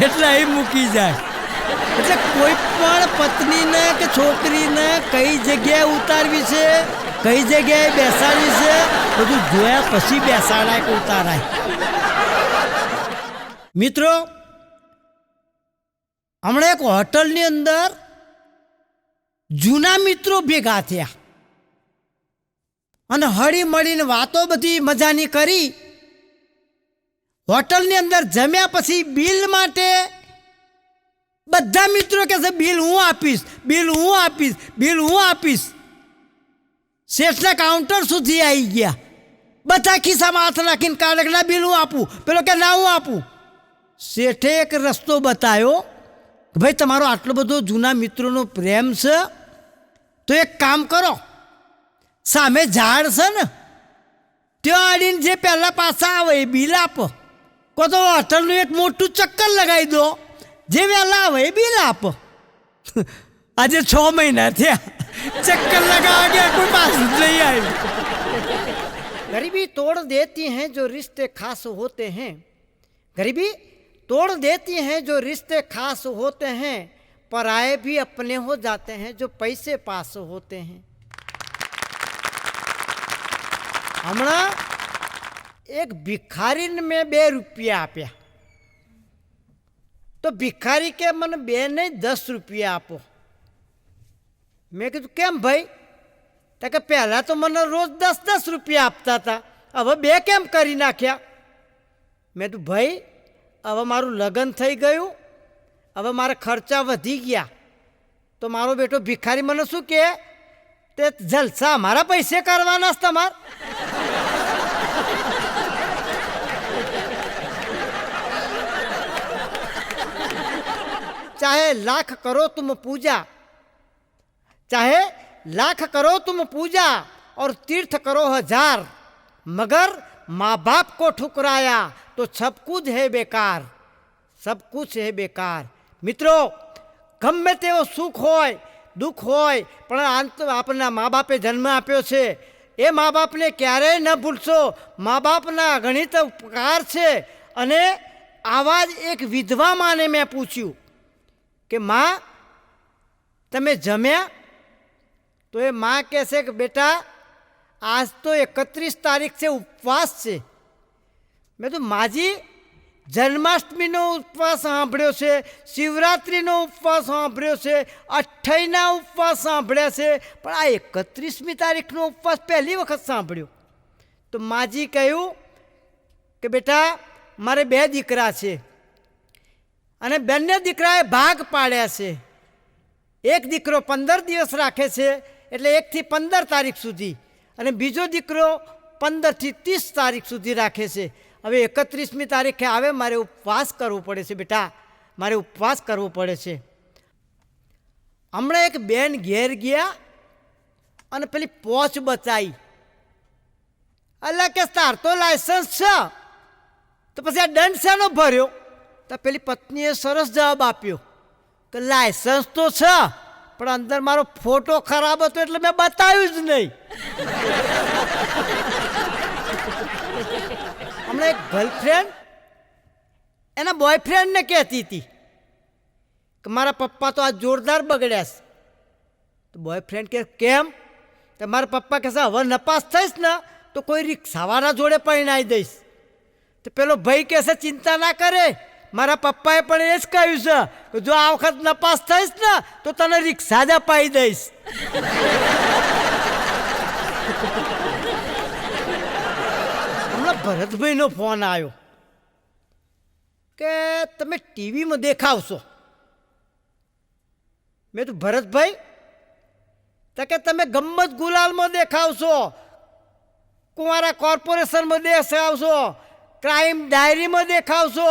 એટલે અહીં મૂકી જાય. એટલે કોઈ પણ પત્નીને કે છોકરીને કઈ જગ્યાએ ઉતારવી છે, કઈ જગ્યાએ બેસાડવી છે, બધું જોયા પછી બેસાડાય કે ઉતારાય. મિત્રો, હમણાં એક હોટલની અંદર જૂના મિત્રો ભેગા થયા અને હળી મળીને વાતો બધી મજાની કરી. હોટલની અંદર જમ્યા પછી બિલ માટે બધા મિત્રો કહે છે બિલ હું આપીશ, બિલ હું આપીશ, બિલ હું આપીશ. શેઠના કાઉન્ટર સુધી આવી ગયા. બધા ખિસ્સામાં હાથ નાખીને કાઢે ના બિલ હું આપું. પેલો કે ના હું આપું. શેઠે એક રસ્તો બતાવ્યો કે ભાઈ તમારો આટલો બધો જૂના મિત્રોનો પ્રેમ છે તો એક કામ કરો, સામે ઝાડ છે ને ત્યાં આડીને જે પહેલાં પાછા આવે એ બિલ આપો. કો તો હોટલનું એક મોટું ચક્કર લગાવી દો, જે વહેલા આવે એ બિલ આપો. આજે 6 મહિના થયા ચક્કર લગાવા ગયા, કોઈ પાછું જ નહીં આવ્યું. ગરીબી તોड़ देती हैं जो रिश्ते खास होते हैं. गरीबी तोड़ देती हैं जो रिश्ते खास होते हैं, पराए भी अपने हो जाते हैं जो पैसे पास होते हैं. હમણાં એક ભિખારીને મેં 2 રૂપિયા આપ્યા. તો ભિખારી કે મને 2 નહીં 10 રૂપિયા આપો. મેં કીધું કેમ ભાઈ? તો કે પહેલાં તો મને રોજ 10-10 રૂપિયા આપતા હતા, હવે 2 કેમ કરી નાખ્યા? મેં કીધું ભાઈ હવે મારું લગ્ન થઈ ગયું, હવે મારા ખર્ચા વધી ગયા, તો મારો બેટો ભિખારી મને શું કહે, તે જલસા મારા પૈસે કરવાના છે તમારે. चाहे लाख करो तुम पूजा, चाहे लाख करो तुम पूजा और तीर्थ करो 1000, मगर माँ बाप को ठुकराया तो सब कुछ है बेकार, सब कुछ है बेकार. મિત્રો, ગમે તેવો સુખ હોય દુઃખ હોય પણ અંત આપણા મા બાપે જન્મ આપ્યો છે એ મા બાપને ક્યારેય ન ભૂલશો. મા બાપના ગણિત ઉપકાર છે. અને આવા જ એક વિધવા માને મેં પૂછ્યું કે માં તમે જમ્યા? તો એ માં કહે છે કે બેટા આજ તો 31 તારીખ છે, ઉપવાસ છે. મેં તો માજી જન્માષ્ટમીનો ઉપવાસ સાંભળ્યો છે, શિવરાત્રિનો ઉપવાસ સાંભળ્યો છે, અઠ્ઠઈના ઉપવાસ સાંભળ્યા છે, પણ આ 31મી તારીખનો ઉપવાસ પહેલી વખત સાંભળ્યો. તો માજી કહ્યું કે બેટા મારે 2 દીકરા છે અને બંને દીકરાએ ભાગ પાડ્યા છે. એક દીકરો 15 દિવસ રાખે છે, એટલે 1 થી 15 તારીખ સુધી, અને બીજો દીકરો 15 થી 30 તારીખ સુધી રાખે છે. હવે 31મી તારીખે આવે, મારે ઉપવાસ કરવો પડે છે બેટા, મારે ઉપવાસ કરવો પડે છે. હમણાં એક બેન ઘેર ગયા અને પેલી પોચ બચાવી. અલ્લા કે તાર તો લાયસન્સ છે, તો પછી આ દંડ શાનો ભર્યો? તો પેલી પત્નીએ સરસ જવાબ આપ્યો કે લાયસન્સ તો છે, પણ અંદર મારો ફોટો ખરાબ હતો એટલે મેં બતાવ્યું જ નહીં. હમણાં એક ગર્લફ્રેન્ડ એના બોયફ્રેન્ડને કહેતી હતી કે મારા પપ્પા તો આ જોરદાર બગડ્યા છે. તો બોયફ્રેન્ડ કે કેમ? તો મારા પપ્પા કહેશે હવે નપાસ થઈશ ને તો કોઈ રિક્ષાવાળા જોડે પરણાવી દઈશ. તો પેલો ભાઈ કહેશે ચિંતા ના કરે, મારા પપ્પાએ પણ એ જ કહ્યું છે કે જો આ વખત નપાસ થઈશ ને તો તને રિક્ષા જ અપાઈ દઈશ. હમણાં ભરતભાઈનો ફોન આવ્યો કે તમે ટીવીમાં દેખાવશો. મેં તો ભરતભાઈ તો કે તમે ગમ્મત ગુલાલમાં દેખાવશો, કુંવારા કોર્પોરેશનમાં દેખાવશો, ક્રાઇમ ડાયરીમાં દેખાવશો,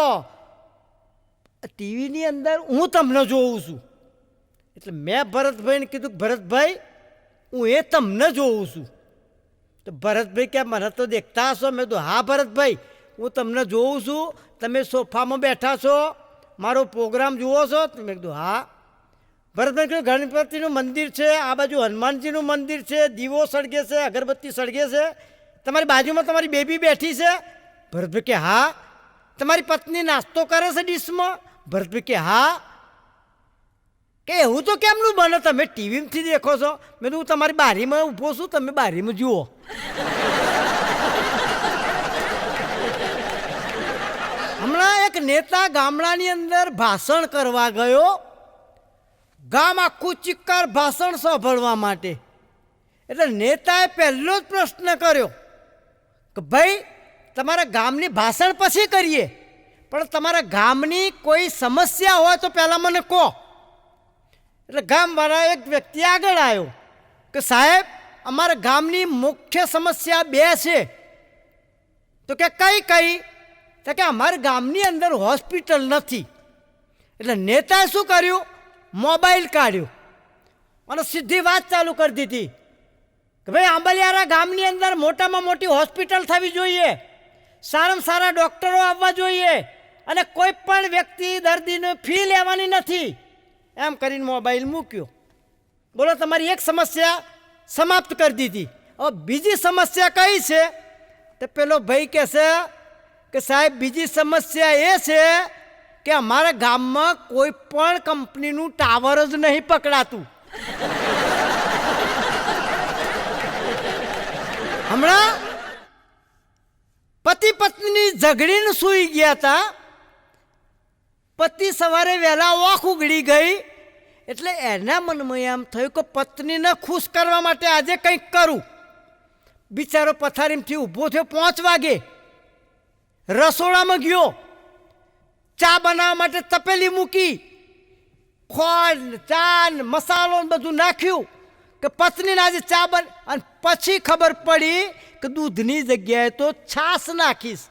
ટીવીની અંદર હું તમને જોઉં છું. એટલે મેં ભરતભાઈને કીધું ભરતભાઈ હું એ તમને જોઉં છું. તો ભરતભાઈ કે મને તો દેખતા હશો? મેં કીધું હા ભરતભાઈ હું તમને જોઉં છું, તમે સોફામાં બેઠા છો, મારો પ્રોગ્રામ જુઓ છો? મેં કીધું હા. ભરતભાઈ કીધું ગણપતિનું મંદિર છે, આ બાજુ હનુમાનજીનું મંદિર છે, દીવો સળગે છે, અગરબત્તી સળગે છે, તમારી બાજુમાં તમારી બેબી બેઠી છે? ભરતભાઈ કે હા. તમારી પત્ની નાસ્તો કરે છે ડીશમાં? ભરતભાઈ કે હા. કે એવું તો કેમનું બને, તમે ટીવીમાંથી દેખો છો? મેં હું તમારી બારીમાં ઊભો છું, તમે બારીમાં જુઓ. હમણાં એક નેતા ગામડાની અંદર ભાષણ કરવા ગયો, ગામ આખું ચિક્કાર ભાષણ સાંભળવા માટે. એટલે નેતાએ પહેલો જ પ્રશ્ન કર્યો કે ભાઈ તમારા ગામની ભાષણ પછી કરીએ, પણ તમારા ગામની કોઈ સમસ્યા હોય તો પહેલાં મને કહો. એટલે ગામવાળા એક વ્યક્તિ આગળ આવ્યો કે સાહેબ અમારા ગામની મુખ્ય સમસ્યા 2 છે. તો કે કઈ કઈ? તો કે અમારા ગામની અંદર હોસ્પિટલ નથી. એટલે નેતાએ શું કર્યું? મોબાઈલ કાઢ્યો અને સીધી વાત ચાલુ કરી દીધી કે ભાઈ આંબલિયારા ગામની અંદર મોટામાં મોટી હોસ્પિટલ થવી જોઈએ, સારામાં સારા ડૉક્ટરો આવવા જોઈએ, અને કોઈ પણ વ્યક્તિ દર્દીને ફી લેવાની નથી. એમ કરીને મોબાઈલ મૂક્યો. બોલો તમારી એક સમસ્યા સમાપ્ત કરી દીધી. હવે બીજી સમસ્યા કઈ છે? તો પેલો ભાઈ કહેશે કે સાહેબ બીજી સમસ્યા એ છે કે અમારા ગામમાં કોઈ પણ કંપનીનું ટાવર જ નહીં પકડાતું. હમણાં પતિ પત્ની ઝઘડીને સૂઈ ગયા હતા. પતિ સવારે વહેલા ઓખ ઉગડી ગઈ, એટલે એના મનમાં એમ થયું કે પત્નીને ખુશ કરવા માટે આજે કંઈક કરું. બિચારો પથારીમાંથી ઊભો થયો 5 વાગે, રસોડામાં ગયો, ચા બનાવવા માટે તપેલી મૂકી, ખોળ ચા મસાલો બધું નાખ્યું કે પત્નીને આજે ચા અને પછી ખબર પડી કે દૂધની જગ્યાએ તો છાશ નાખીશ.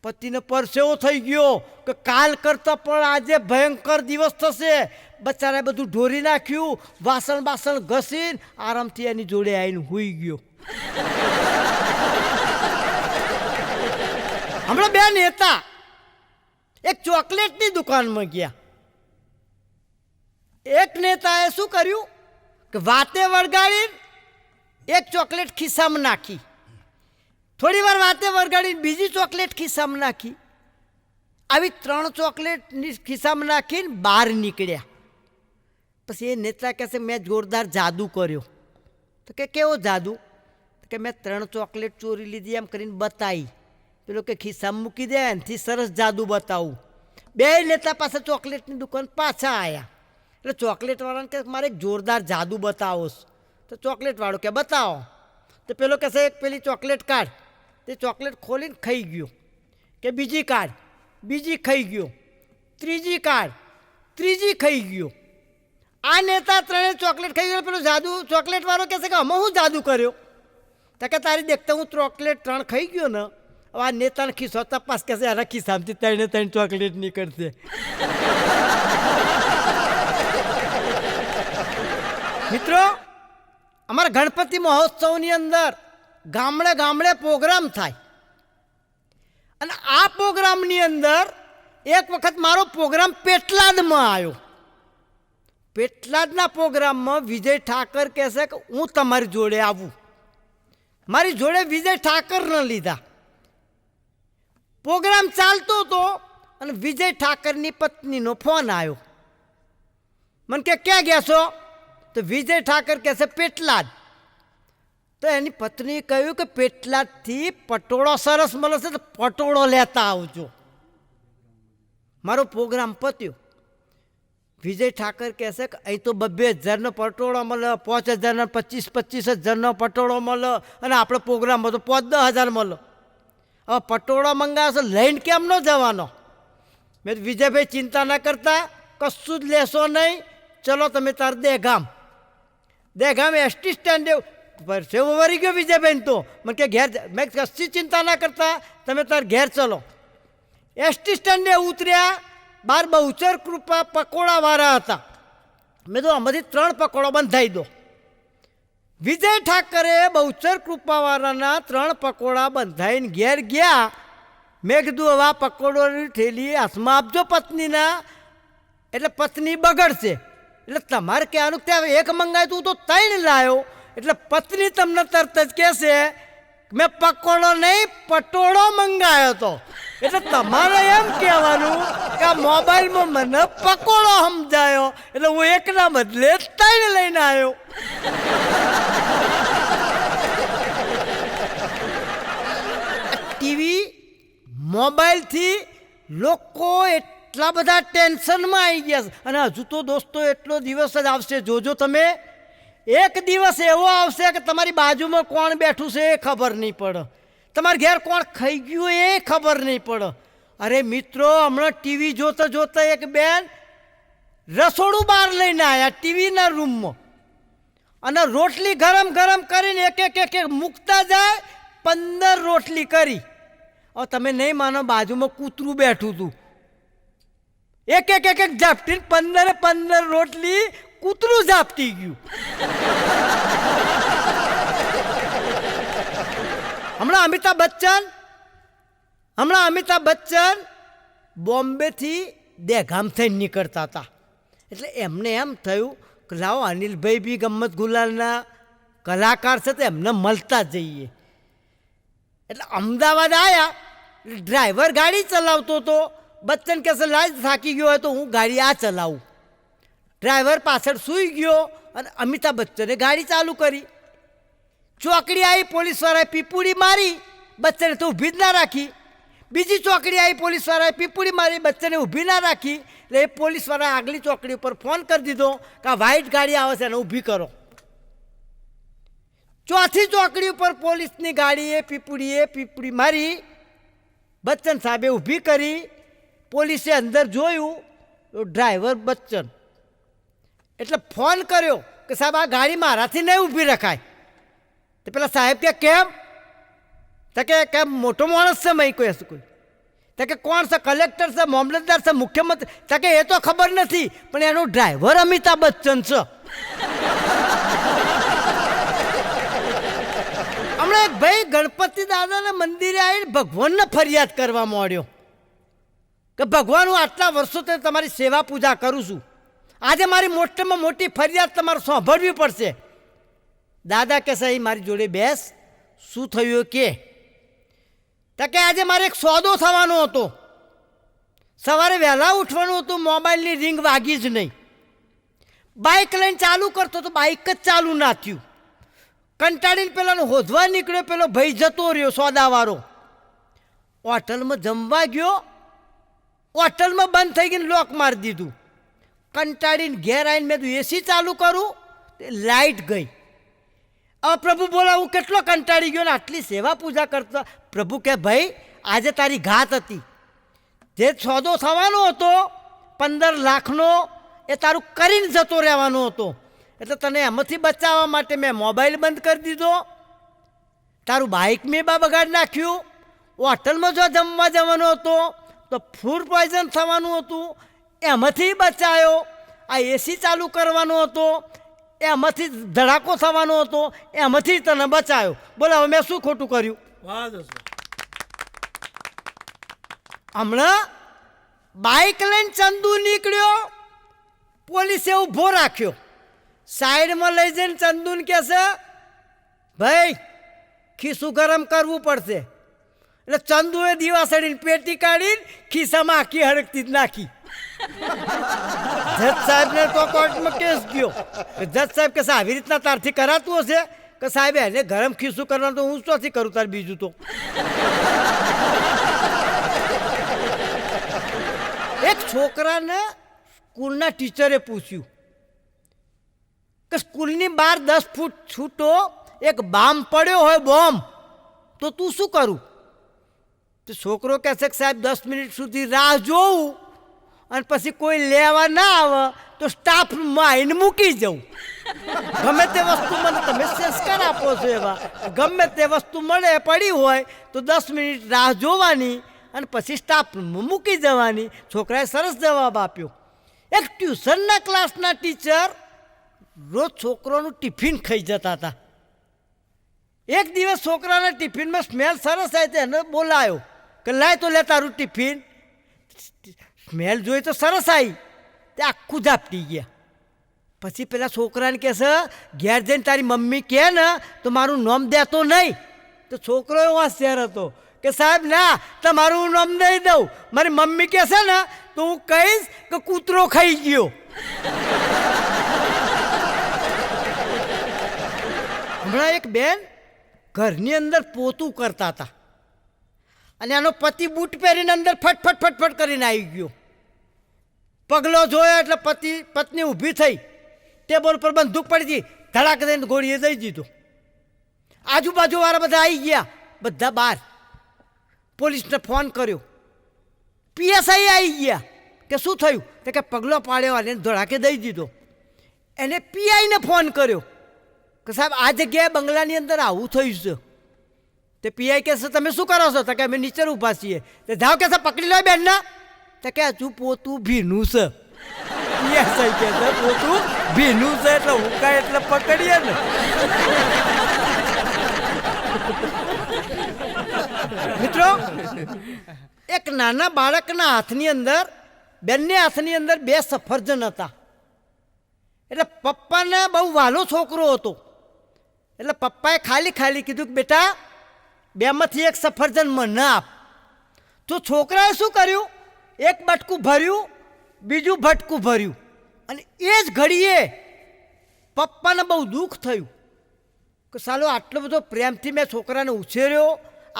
પતિને પરસેવો થઈ ગયો કે કાલ કરતાં પણ આજે ભયંકર દિવસ થશે. બચારાએ બધું ઢોરી નાખ્યું, વાસણ બાસણ ઘસીને આરામથી એની જોડે આવીને સૂઈ ગયો. હમણાં 2 નેતા એક ચોકલેટની દુકાનમાં ગયા. એક નેતાએ શું કર્યું કે વાતે વળગાડીને એક ચોકલેટ ખિસ્સામાં નાખી, થોડી વાર વાતે વળગાડીને બીજી ચોકલેટ ખિસ્સામાં નાખી, આવી 3 ચોકલેટ ખિસ્સામાં નાખીને બહાર નીકળ્યા. પછી એ નેતા કહેશે મેં જોરદાર જાદુ કર્યો. તો કે કેવો જાદુ? તો કે મેં 3 ચોકલેટ ચોરી લીધી એમ કરીને બતાવી. તો પેલો કે ખિસ્સામાં મૂકી દે, એનાથી સરસ જાદુ બતાવું. બે લેતા પાછા ચોકલેટની દુકાન પાછા આવ્યા. એટલે ચોકલેટવાળાને કે મારે એક જોરદાર જાદુ બતાવો. તો ચોકલેટવાળો કે બતાવો. તો પેલો કહેશે એક પેલી ચોકલેટ કાઢ. તે ચોકલેટ ખોલીને ખાઈ ગયો. કે બીજી કાઢ, બીજી ખાઈ ગયો. ત્રીજી કાઢ, ત્રીજી ખાઈ ગયો. આ નેતા ત્રણે ચોકલેટ ખાઈ ગયો. પેલો જાદુ ચોકલેટવાળો કહેશે કે અમે હું જાદુ કર્યો? તો કે તારી દેખતા હું ચોકલેટ 3 ખાઈ ગયો ને, હવે આ નેતાને ખિસ્સો તપાસ કહેશે એના ખિસ્સામાંથી 3 ચોકલેટ નીકળશે. મિત્રો, અમારા ગણપતિ મહોત્સવની અંદર ગામડે ગામડે પ્રોગ્રામ થાય. અને આ પ્રોગ્રામની અંદર એક વખત મારો પ્રોગ્રામ પેટલાદમાં આવ્યો. પેટલાદના પ્રોગ્રામમાં વિજય ઠાકર કહેશે કે હું તમારી જોડે આવું. મારી જોડે વિજય ઠાકરને લીધા. પ્રોગ્રામ ચાલતો હતો અને વિજય ઠાકરની પત્નીનો ફોન આવ્યો. મને કે ક્યાં ગયા છો? તો વિજય ઠાકર કહેશે પેટલાદ. તો એની પત્નીએ કહ્યું કે પેટલાદથી પટોળો સરસ મળે છે, તો પટોળો લેતા આવજો. મારો પ્રોગ્રામ પત્યો. વિજય ઠાકર કહેશે કે અહીં તો 2,000નો પટોળો મળે, 5,000નો, 25,000નો પટોળો મળે, અને આપણો પ્રોગ્રામ હતો 5,000 મળે. હવે પટોળો મંગાવશો લઈને કેમ ન જવાનો? મેં વિજયભાઈ ચિંતા ના કરતા, કશું જ લેશો નહીં, ચલો તમે તાર દહેગામ એસટી સ્ટેન્ડ સેવો વરી ગયો વિજયભાઈ. તો મને કે ઘેર, મેં કશી ચિંતા ના કરતા, તમે તાર ઘેર ચલો. એસટી સ્ટેન્ડે ઉતર્યા. બાર બહુચર કૃપા પકોડાવાળા હતા. મેં તો આમાંથી 3 પકોડો બંધાઈ દો. વિજય ઠાકરે બહુચર કૃપાવાળાના 3 પકોડા બંધાઈને ઘેર ગયા. મેં કીધું હવે આ પકોડોની થેલી હાથમાં આપજો પત્નીના, એટલે પત્ની બગડશે. એટલે તમારે કહેવાનું ત્યાં એક મંગાવ્યું તું તો 3 લાવ્યો. એટલે પત્ની તમને તરત જ કહેશે મેં પકોડો નહીં પટોળો મંગાવ્યો હતો. એટલે તમારે એમ કહેવાનું કે આ મોબાઈલમાં મને પકોડો સમજાયો, એટલે હું એકના બદલે 3 લઈને આવ્યો. ટીવી મોબાઈલથી લોકો એટલા બધા ટેન્શનમાં આવી ગયા છે. અને હજુ તો દોસ્તો એટલો દિવસ જ આવશે, જોજો તમે. એક દિવસ એવો આવશે કે તમારી બાજુમાં કોણ બેઠું છે એ ખબર નહીં પડે, તમારા ઘેર કોણ ખાઈ ગયું એ ખબર નહીં પડે. અરે મિત્રો, હમણાં ટીવી જોતા જોતા એક બેન રસોડું બહાર લઈને આવ્યા ટીવીના રૂમમાં, અને રોટલી ગરમ ગરમ કરીને એક મૂકતા જાય. 15 રોટલી કરી. હવે તમે નહીં માનો, બાજુમાં કૂતરું બેઠું હતું. એક ઝાપટીને 15 રોટલી કૂતરું ઝાપટી ગયું. હમણાં અમિતાભ બચ્ચન બોમ્બેથી દહેગામ થઈને નીકળતા હતા. એટલે એમને એમ થયું કે લાવો અનિલભાઈ બી ગમ્મત ગુલાલના કલાકાર છે, તો એમને મળતા જઈએ. એટલે અમદાવાદ આવ્યા. ડ્રાઈવર ગાડી ચલાવતો હતો. બચ્ચન કહેશે લાજ થાકી ગયો હોય તો હું ગાડી આ ચલાવું. ડ્રાઈવર પાછળ સૂઈ ગયો અને અમિતાભ બચ્ચને ગાડી ચાલુ કરી. ચોકડી આવી, પોલીસવાળાએ પીપુડી મારી. બચ્ચને તો ઊભી જ ના રાખી. બીજી ચોકડી આવી, પોલીસવાળાએ પીપુડી મારી. બચ્ચને ઊભી ના રાખી. એટલે એ પોલીસવાળાએ આગલી ચોકડી ઉપર ફોન કરી દીધો કે આ વ્હાઇટ ગાડી આવે છે એને ઊભી કરો. ચોથી ચોકડી ઉપર પોલીસની ગાડીએ પીપુડી મારી. બચ્ચન સાહેબે ઊભી કરી. પોલીસે અંદર જોયું તો ડ્રાઈવર બચ્ચન. એટલે ફોન કર્યો કે સાહેબ આ ગાડી મારાથી નહીં ઊભી રખાય. તો પેલા સાહેબ કે કેમ? તો કે મોટો માણસ છે મય કોઈ હશે કોઈ. તો કે કોણ છે? કલેક્ટર છે, મામલતદાર છે, મુખ્યમંત્રી? તો કે એ તો ખબર નથી, પણ એનો ડ્રાઈવર અમિતાભ બચ્ચન છે. હમણાં એક ભાઈ ગણપતિ દાદાના મંદિરે આવીને ભગવાનને ફરિયાદ કરવા માંડ્યો કે ભગવાન, હું આટલા વર્ષોથી તમારી સેવા પૂજા કરું છું, આજે મારી મોટામાં મોટી ફરિયાદ તમારે સાંભળવી પડશે. દાદા કહેશે અહીં મારી જોડે બેસ. શું થયું કે? તો કે આજે મારે એક સોદો થવાનો હતો. સવારે વહેલા ઉઠવાનું હતું, મોબાઈલની રિંગ વાગી જ નહીં. બાઇક લઈને ચાલુ કરતો તો બાઇક જ ચાલુ ના થયું. કંટાળીને પેલાનો હોધવા નીકળ્યો. પેલો ભાઈ જતો રહ્યો સોદાવાળો. હોટલમાં જમવા ગયો, હોટલમાં બંધ થઈ ગઈને લોક મારી દીધું. કંટાળીને ઘેર આવીને મેં કીધું એસી ચાલુ કરું, લાઇટ ગઈ. હવે પ્રભુ બોલા હું કેટલો કંટાળી ગયો ને આટલી સેવા પૂજા કરતા. પ્રભુ કે ભાઈ આજે તારી ઘાત હતી, જે સોદો થવાનો હતો 15 લાખનો એ તારું કરીને જતો રહેવાનો હતો, એટલે તને એમાંથી બચાવવા માટે મેં મોબાઈલ બંધ કરી દીધો, તારું બાઇક મેં બગાડી નાખ્યું, હોટલમાં જો જમવા જવાનો હતો તો ફૂડ પોઈઝન થવાનું હતું, એમાંથી બચાયો. આ એસી ચાલુ કરવાનો હતો, એમાંથી ધડાકો થવાનો હતો, એમાંથી તને બચાયો. બોલો હવે મેં શું ખોટું કર્યું? હમણાં બાઇક લઈને ચંદુ નીકળ્યો, પોલીસે ઊભો રાખ્યો, સાઈડમાં લઈ જઈને ચંદુને કહેશે ભાઈ ખિસ્સું ગરમ કરવું પડશે. એટલે ચંદુએ દીવાસળીને પેટી કાઢીને ખિસ્સામાં આખી હડકતી જ નાખી. જજ સાહેબને તો કોર્ટમાં કેસ ગયો. જજ સાહેબ કે આવી રીતના તારથી કરાતું હશે? કે સાહેબ એને ગરમ ખિસ્સું કરવાનું તો હું શોથી કરું તાર બીજું તો. એક છોકરાને સ્કૂલના ટીચરે પૂછ્યું કે સ્કૂલની બહાર 10 ફૂટ છૂટો એક બામ પડ્યો હોય, બોમ્બ, તો તું શું કરું? તો છોકરો કહેશે કે સાહેબ 10 મિનિટ સુધી રાહ જોઉં અને પછી કોઈ લેવા ના આવે તો સ્ટાફ રૂમમાં આવીને મૂકી જવું. ગમે તે વસ્તુ મને તમે સંસ્કાર આપો છો એવા, ગમે તે વસ્તુ મળે પડી હોય તો 10 મિનિટ રાહ જોવાની અને પછી સ્ટાફ રૂમમાં મૂકી જવાની. છોકરાએ સરસ જવાબ આપ્યો. એક ટ્યુશનના ક્લાસના ટીચર રોજ છોકરોનું ટિફિન ખાઈ જતા હતા. એક દિવસ છોકરાના ટિફિનમાં સ્મેલ સરસ આવી તો એને બોલાયો કે લાય તો લે તારું ટિફિન. સ્મેલ જોઈ તો સરસ આવી, તે આખું ઝાપટી ગયા. પછી પેલા છોકરાને કહેશે ઘેર જઈને તારી મમ્મી કહે ને તો મારું નામ દેતો નહીં. તો છોકરો એવો હોશિયાર હતો કે સાહેબ ના તમારું હું નામ નહીં દઉં, મારી મમ્મી કહેશે ને તો હું કહીશ કે કૂતરો ખાઈ ગયો. હમણાં એક બેન ઘરની અંદર પોતું કરતા હતા અને એનો પતિ બૂટ પહેરીને અંદર ફટફટ ફટફટ કરીને આવી ગયો. પગલો જોયો એટલે પત્ની ઊભી થઈ, ટેબલ પર બંદૂક પડી હતી, ધડાક દઈને ગોળીએ દઈ દીધો. આજુબાજુવાળા બધા આવી ગયા, બધા બહાર. પોલીસને ફોન કર્યો, પીએસઆઈ આવી ગયા કે શું થયું? તો કે પગલો પાડ્યો અને ધડાકે દઈ દીધો. એને પીઆઈને ફોન કર્યો કે સાહેબ આ જગ્યાએ બંગલાની અંદર આવું થયું છે. તે પીઆઈ કહેશે તમે શું કરો છો? તો કે અમે નીચે ઊભા છીએ. તો જાઓ કહેશે પકડી લો બેનના. તો કે હજુ પોતું ભીનું છે. પીએસઆઈ કહેશે પોતું ભીનું છે એટલે હુકાય એટલે પકડીએ ને. મિત્રો, એક નાના બાળકના હાથની અંદર, બંને હાથની અંદર 2 સફરજન હતા. એટલે પપ્પાને બહુ વહાલો છોકરો હતો એટલે પપ્પાએ ખાલી ખાલી કીધું કે બેટા 2માંથી 1 સફરજન મને આપ. તો છોકરાએ શું કર્યું? એક બટકું ભર્યું, બીજું ભટકું ભર્યું અને એ જ ઘડીએ પપ્પાને બહુ દુઃખ થયું કે સાલો આટલો બધો પ્રેમથી મેં છોકરાને ઉછેર્યો,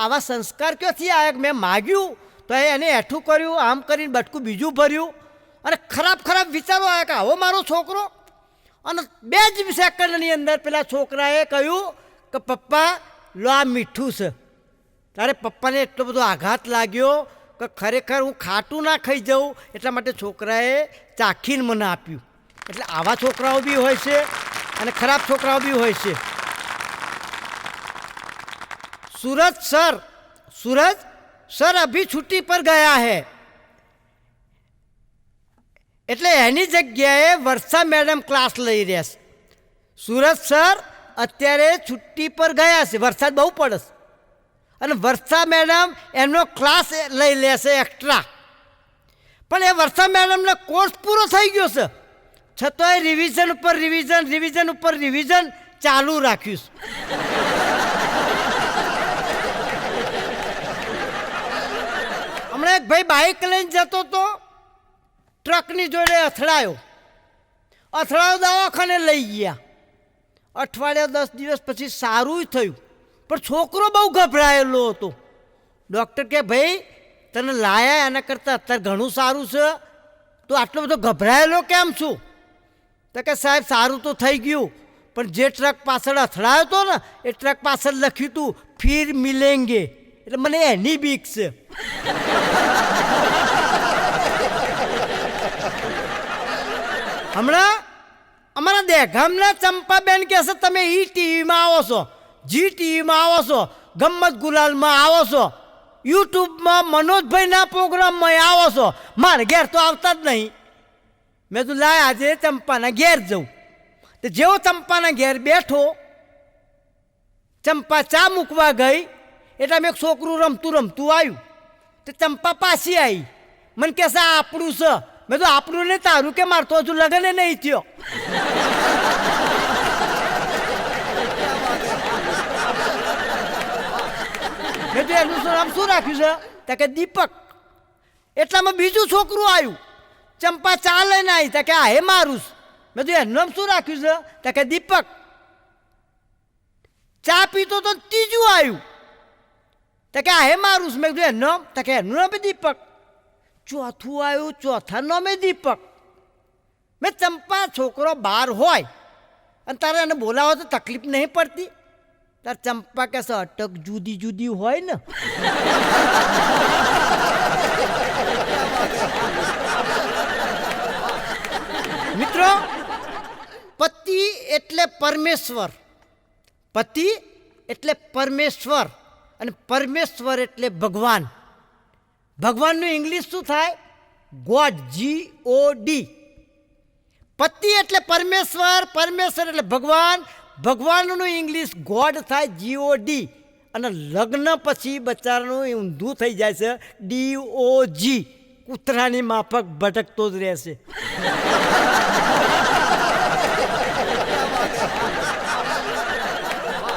આવા સંસ્કાર ક્યાંથી આવ્યા? મેં માગ્યું તો એને હેઠું કર્યું, આમ કરીને બટકું બીજું ભર્યું અને ખરાબ ખરાબ વિચારો આવ્યા કે આવો મારો છોકરો. અને 2 જ સેકન્ડની અંદર પેલા છોકરાએ કહ્યું કે પપ્પા લો આ મીઠું છે. તારે પપ્પાને એટલો બધો આઘાત લાગ્યો કે ખરેખર હું ખાટું ના ખાઈ જાઉં, એટલા માટે છોકરાએ ચાખીને મને આપ્યું. એટલે આવા છોકરાઓ બી હોય છે અને ખરાબ છોકરાઓ બી હોય છે. सूरज सर अभी छुट्टी पर गया है. એટલે એની જગ્યાએ વર્ષા મેડમ ક્લાસ લઈ રહ્યા છે. સુરજ સર અત્યારે છુટ્ટી પર ગયા છે, વરસાદ બહુ પડે છે અને વર્ષા મેડમ એમનો ક્લાસ લઈ લેશે એક્સ્ટ્રા. પણ એ વર્ષા મેડમનો કોર્સ પૂરો થઈ ગયો છે, છતાંય રિવિઝન ઉપર રિવિઝન ચાલુ રાખ્યું છે. હમણાં એક ભાઈ બાઇક લઈને જતો હતો, ટ્રકની જોડે અથડાયો, દવાખાને લઈ ગયા. અઠવાડિયા 10 દિવસ પછી સારું થયું, પણ છોકરો બહુ ગભરાયેલો હતો. ડૉક્ટર કે ભાઈ તને લાયા એના કરતાં અત્યારે ઘણું સારું છે, તો આટલો બધો ગભરાયેલો કેમ છું? તો કે સાહેબ સારું તો થઈ ગયું, પણ જે ટ્રક પાછળ અથડાયો હતો ને એ ટ્રક પાછળ લખ્યું હતું ફિર મિલેંગે, એટલે મને એની બીક છે. હમણાં અમારા દહેગામના ચંપાબેન કહે છે તમે ઈ ટીવીમાં આવો છો, જી ટીવીમાં આવો છો, ગમ્મત ગુલાલમાં આવો છો, યુટ્યુબમાં મનોજભાઈના પ્રોગ્રામમાં આવો છો, મારે ઘેર તો આવતા જ નહીં. મેં તો લાય આજે ચંપાના ઘેર જવું. તો જેવો ચંપાના ઘેર બેઠો, ચંપા ચા મૂકવા ગઈ એટલે મેં એક છોકરું રમતું આવ્યું. તો ચંપા પાછી આવી, મને કહેશે આ આપણું છે. મેં તો આપણું નહીં તારું કે મારતો હજુ લગ્ન નહીં થયો. મેં તો એનું નામ શું રાખ્યું છે? તો કે દીપક. એટલામાં બીજું છોકરું આવ્યું, ચંપા ચા લઈને આવી. તો કે આ હે મારું. મેં તો એનું નામ શું રાખ્યું છે? તો કે દીપક. ચા પીતો તો ત્રીજું આવ્યું, તો કે આ હે મારું. મેં કીધું એનું નામ? તો કે એનું નામ દીપક. ચોથું આવ્યું, ચોથા નામે દીપક. મેં ચંપા છોકરો બહાર હોય અને તારે એને બોલાવો તો તકલીફ નહીં પડતી? તાર ચંપા કહેશે અટક જુદી જુદી હોય ને. મિત્રો, પતિ એટલે પરમેશ્વર, પતિ એટલે પરમેશ્વર, અને પરમેશ્વર એટલે ભગવાન. ભગવાનનું ઇંગ્લિશ શું થાય? God, GOD. પતિ એટલે પરમેશ્વર, પરમેશ્વર એટલે ભગવાન, ભગવાનનું ઇંગ્લિશ ગોડ થાય GOD. અને લગ્ન પછી બચારાનું ઊંધું થઈ જાય છે DOG. કૂતરાની માફક ભટકતો જ રહેશે.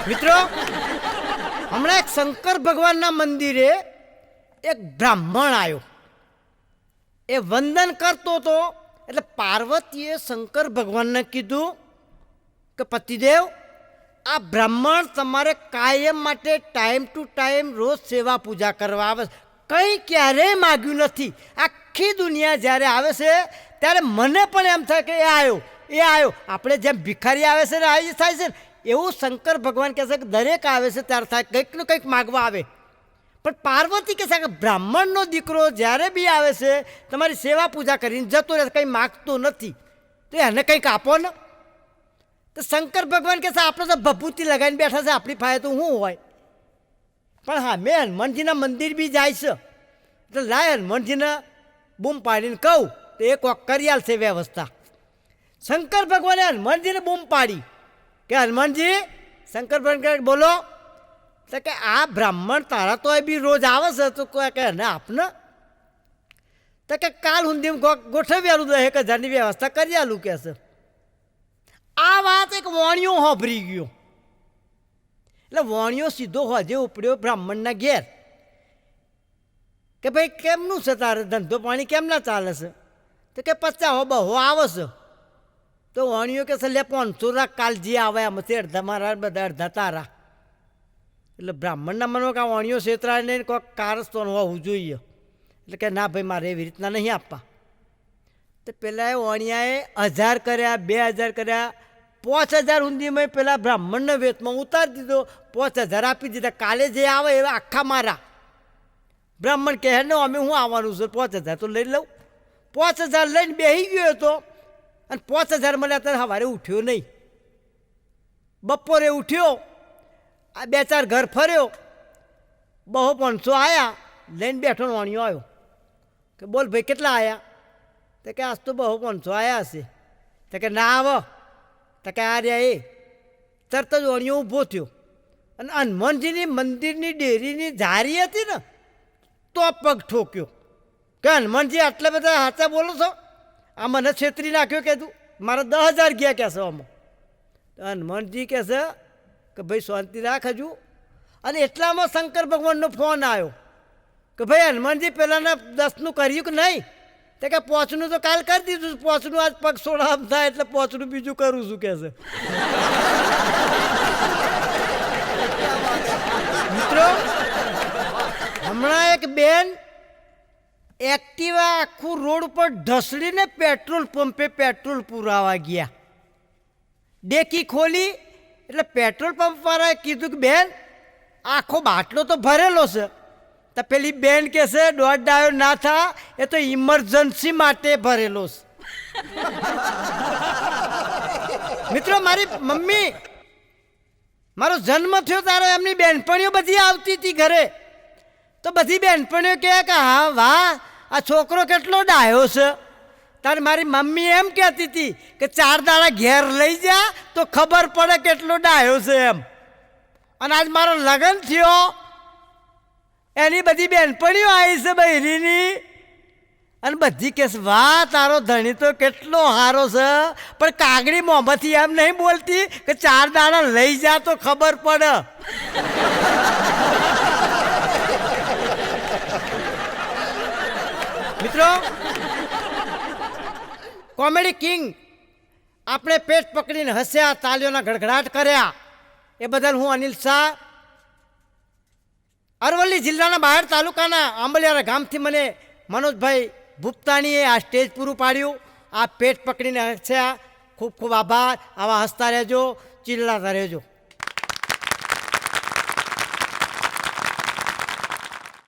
મિત્રો, હમણાં એક શંકર ભગવાનના મંદિરે એક બ્રાહ્મણ આવ્યો. એ વંદન કરતો હતો એટલે પાર્વતીએ શંકર ભગવાનને કીધું કે પતિદેવ, આ બ્રાહ્મણ તમારે કાયમ માટે ટાઈમ ટુ ટાઈમ રોજ સેવા પૂજા કરવા આવે છે, કંઈ ક્યારેય માગ્યું નથી. આખી દુનિયા જ્યારે આવે છે ત્યારે મને પણ એમ થાય કે એ આવ્યો. આપણે જેમ ભિખારી આવે છે ને આવી થાય છે ને, એવું શંકર ભગવાન કહે છે કે દરેક આવે છે ત્યારે થાય કંઈક ને કંઈક માગવા આવે. પણ પાર્વતી કહે છે કે બ્રાહ્મણનો દીકરો જ્યારે બી આવે છે તમારી સેવા પૂજા કરીને જતો રહે, કંઈ માગતો નથી, તો એને કંઈક આપો ને. તો શંકર ભગવાન કહે છે આપણે તો ભભૂતિ લગાવીને બેઠા છે, આપણી પાસે તો શું હોય. પણ હા, મેં હનુમાનજીના મંદિર બી જાય છે, એટલે લાય હનુમાનજીને બૂમ પાડીને કહું તો એ કોક કરી આલશે વ્યવસ્થા. શંકર ભગવાને હનુમાનજીને બૂમ પાડી કે હનુમાનજી, શંકર ભગવાન બોલો. તો કે આ બ્રાહ્મણ તારા તો બી રોજ આવે છે, તો કોઈ કે ને આપને. તો કે કાલ સુધી ગોઠવી આલું 10,000ની વ્યવસ્થા કરી આલું કે છે. આ વાત એક વાણિયો હોભરી ગયો, એટલે વાણિયો સીધો હોજે ઉપડ્યો બ્રાહ્મણના ઘેર કે ભાઈ કેમનું છે તારે, ધંધો પાણી કેમ ના ચાલે છે? તો કે 50 બહો આવે છે. તો વાણિયો કે છે લે 500 રાખ, કાલ જે આવે આમાંથી અડધા મારા બધા અડધા તારા. એટલે બ્રાહ્મણના મનમાં કાં વાણિયો છેતરાય નહીં, કોઈક કારસ્તાન હોવું જોઈએ. એટલે કે ના ભાઈ મારે એવી રીતના નહીં આપવા. તો પેલા એ વાણિયાએ 1000 કર્યા, 2000 કર્યા, 5000 સુધીમાં પેલા બ્રાહ્મણને વેતમાં ઉતારી દીધો. 5000 આપી દીધા. કાલે જે આવે એ આખા મારા. બ્રાહ્મણ કહે ને અમે શું આવવાનું છે, 5000 તો લઈ લઉં. 5000 લઈને બેસી ગયો હતો અને 5000 મળ્યા ત્યારે સવારે ઉઠ્યો નહીં. બપોરે ઉઠ્યો, આ 2-4 ઘર ફર્યો, બહુ 500 આવ્યા, લઈને બેઠો વાણિયો આવ્યો કે બોલ ભાઈ કેટલા આવ્યા? તો કે આજ તો બહુ 500 આવ્યા હશે. તો કે ના આવો. તો કે આ રહ્યા એ. તરત જ વાણિયો ઊભો થયો અને હનુમાનજીની મંદિરની ડેરીની જારી હતી ને તો પગ ઠોક્યો કે હનુમાનજી આટલા બધા સાચા બોલો છો? આ મને છેતરી નાખ્યો કે તું મારા 10,000 ગયા કહેશે આમાં. તો હનુમાનજી કહેશે કે ભાઈ શાંતિ રાખ હજુ. અને એટલામાં શંકર ભગવાનનો ફોન આવ્યો કે ભાઈ હનુમાનજી પહેલાંના 10નું કર્યું કે નહીં? તો કે 5નું તો કાલ કરી દીધું, 5નું આજ પગ સોડામ થાય એટલે 5નું બીજું કરું છું કહેશે. મિત્રો, હમણાં એક બેન એક્ટિવા આખું રોડ પર ઢસડીને પેટ્રોલ પંપે પેટ્રોલ પુરાવા ગયા. ડેકી ખોલી એટલે પેટ્રોલ પંપ વાળાએ કીધું કે બેન આખો બાટલો તો ભરેલો છે. તો પેલી બેન કે છે દોઢ ડાયો ના થા, એ તો ઇમરજન્સી માટે ભરેલો છે. મિત્રો, મારી મમ્મી મારો જન્મ થયો ત્યારે એમની બહેનપણીઓ બધી આવતી હતી ઘરે. તો બધી બહેનપણીઓ કહે કે હા વાહ આ છોકરો કેટલો ડાયો છે. તારે મારી મમ્મી એમ કહેતી હતી કે 4 દાડા ઘેર લઈ જા તો ખબર પડે કેટલો ડાયો છે એમ. અને આજ મારો લગ્ન થયો, એની બધી બહેનપણીઓ આવી છે બહેરીની, અને બધી કે વાહ તારો ધણી તો કેટલો સારો છે, પણ કાગડી મોંમાંથી એમ નહીં બોલતી કે 4 દાડા લઈ જા તો ખબર પડે. મિત્રો, કોમેડી કિંગ આપણે પેટ પકડીને હસ્યા, તાલીઓના ગડગડાટ કર્યા, એ બદલ હું અનિલ શાહ અરવલ્લી જિલ્લાના બાયડ તાલુકાના આંબલિયારા ગામથી મને મનોજભાઈ ભૂપતાણીએ આ સ્ટેજ પૂરું પાડ્યું. આ પેટ પકડીને હસ્યા, ખૂબ ખૂબ આભાર. આવા હસતા રહેજો, ચિલ્લાતા રહેજો.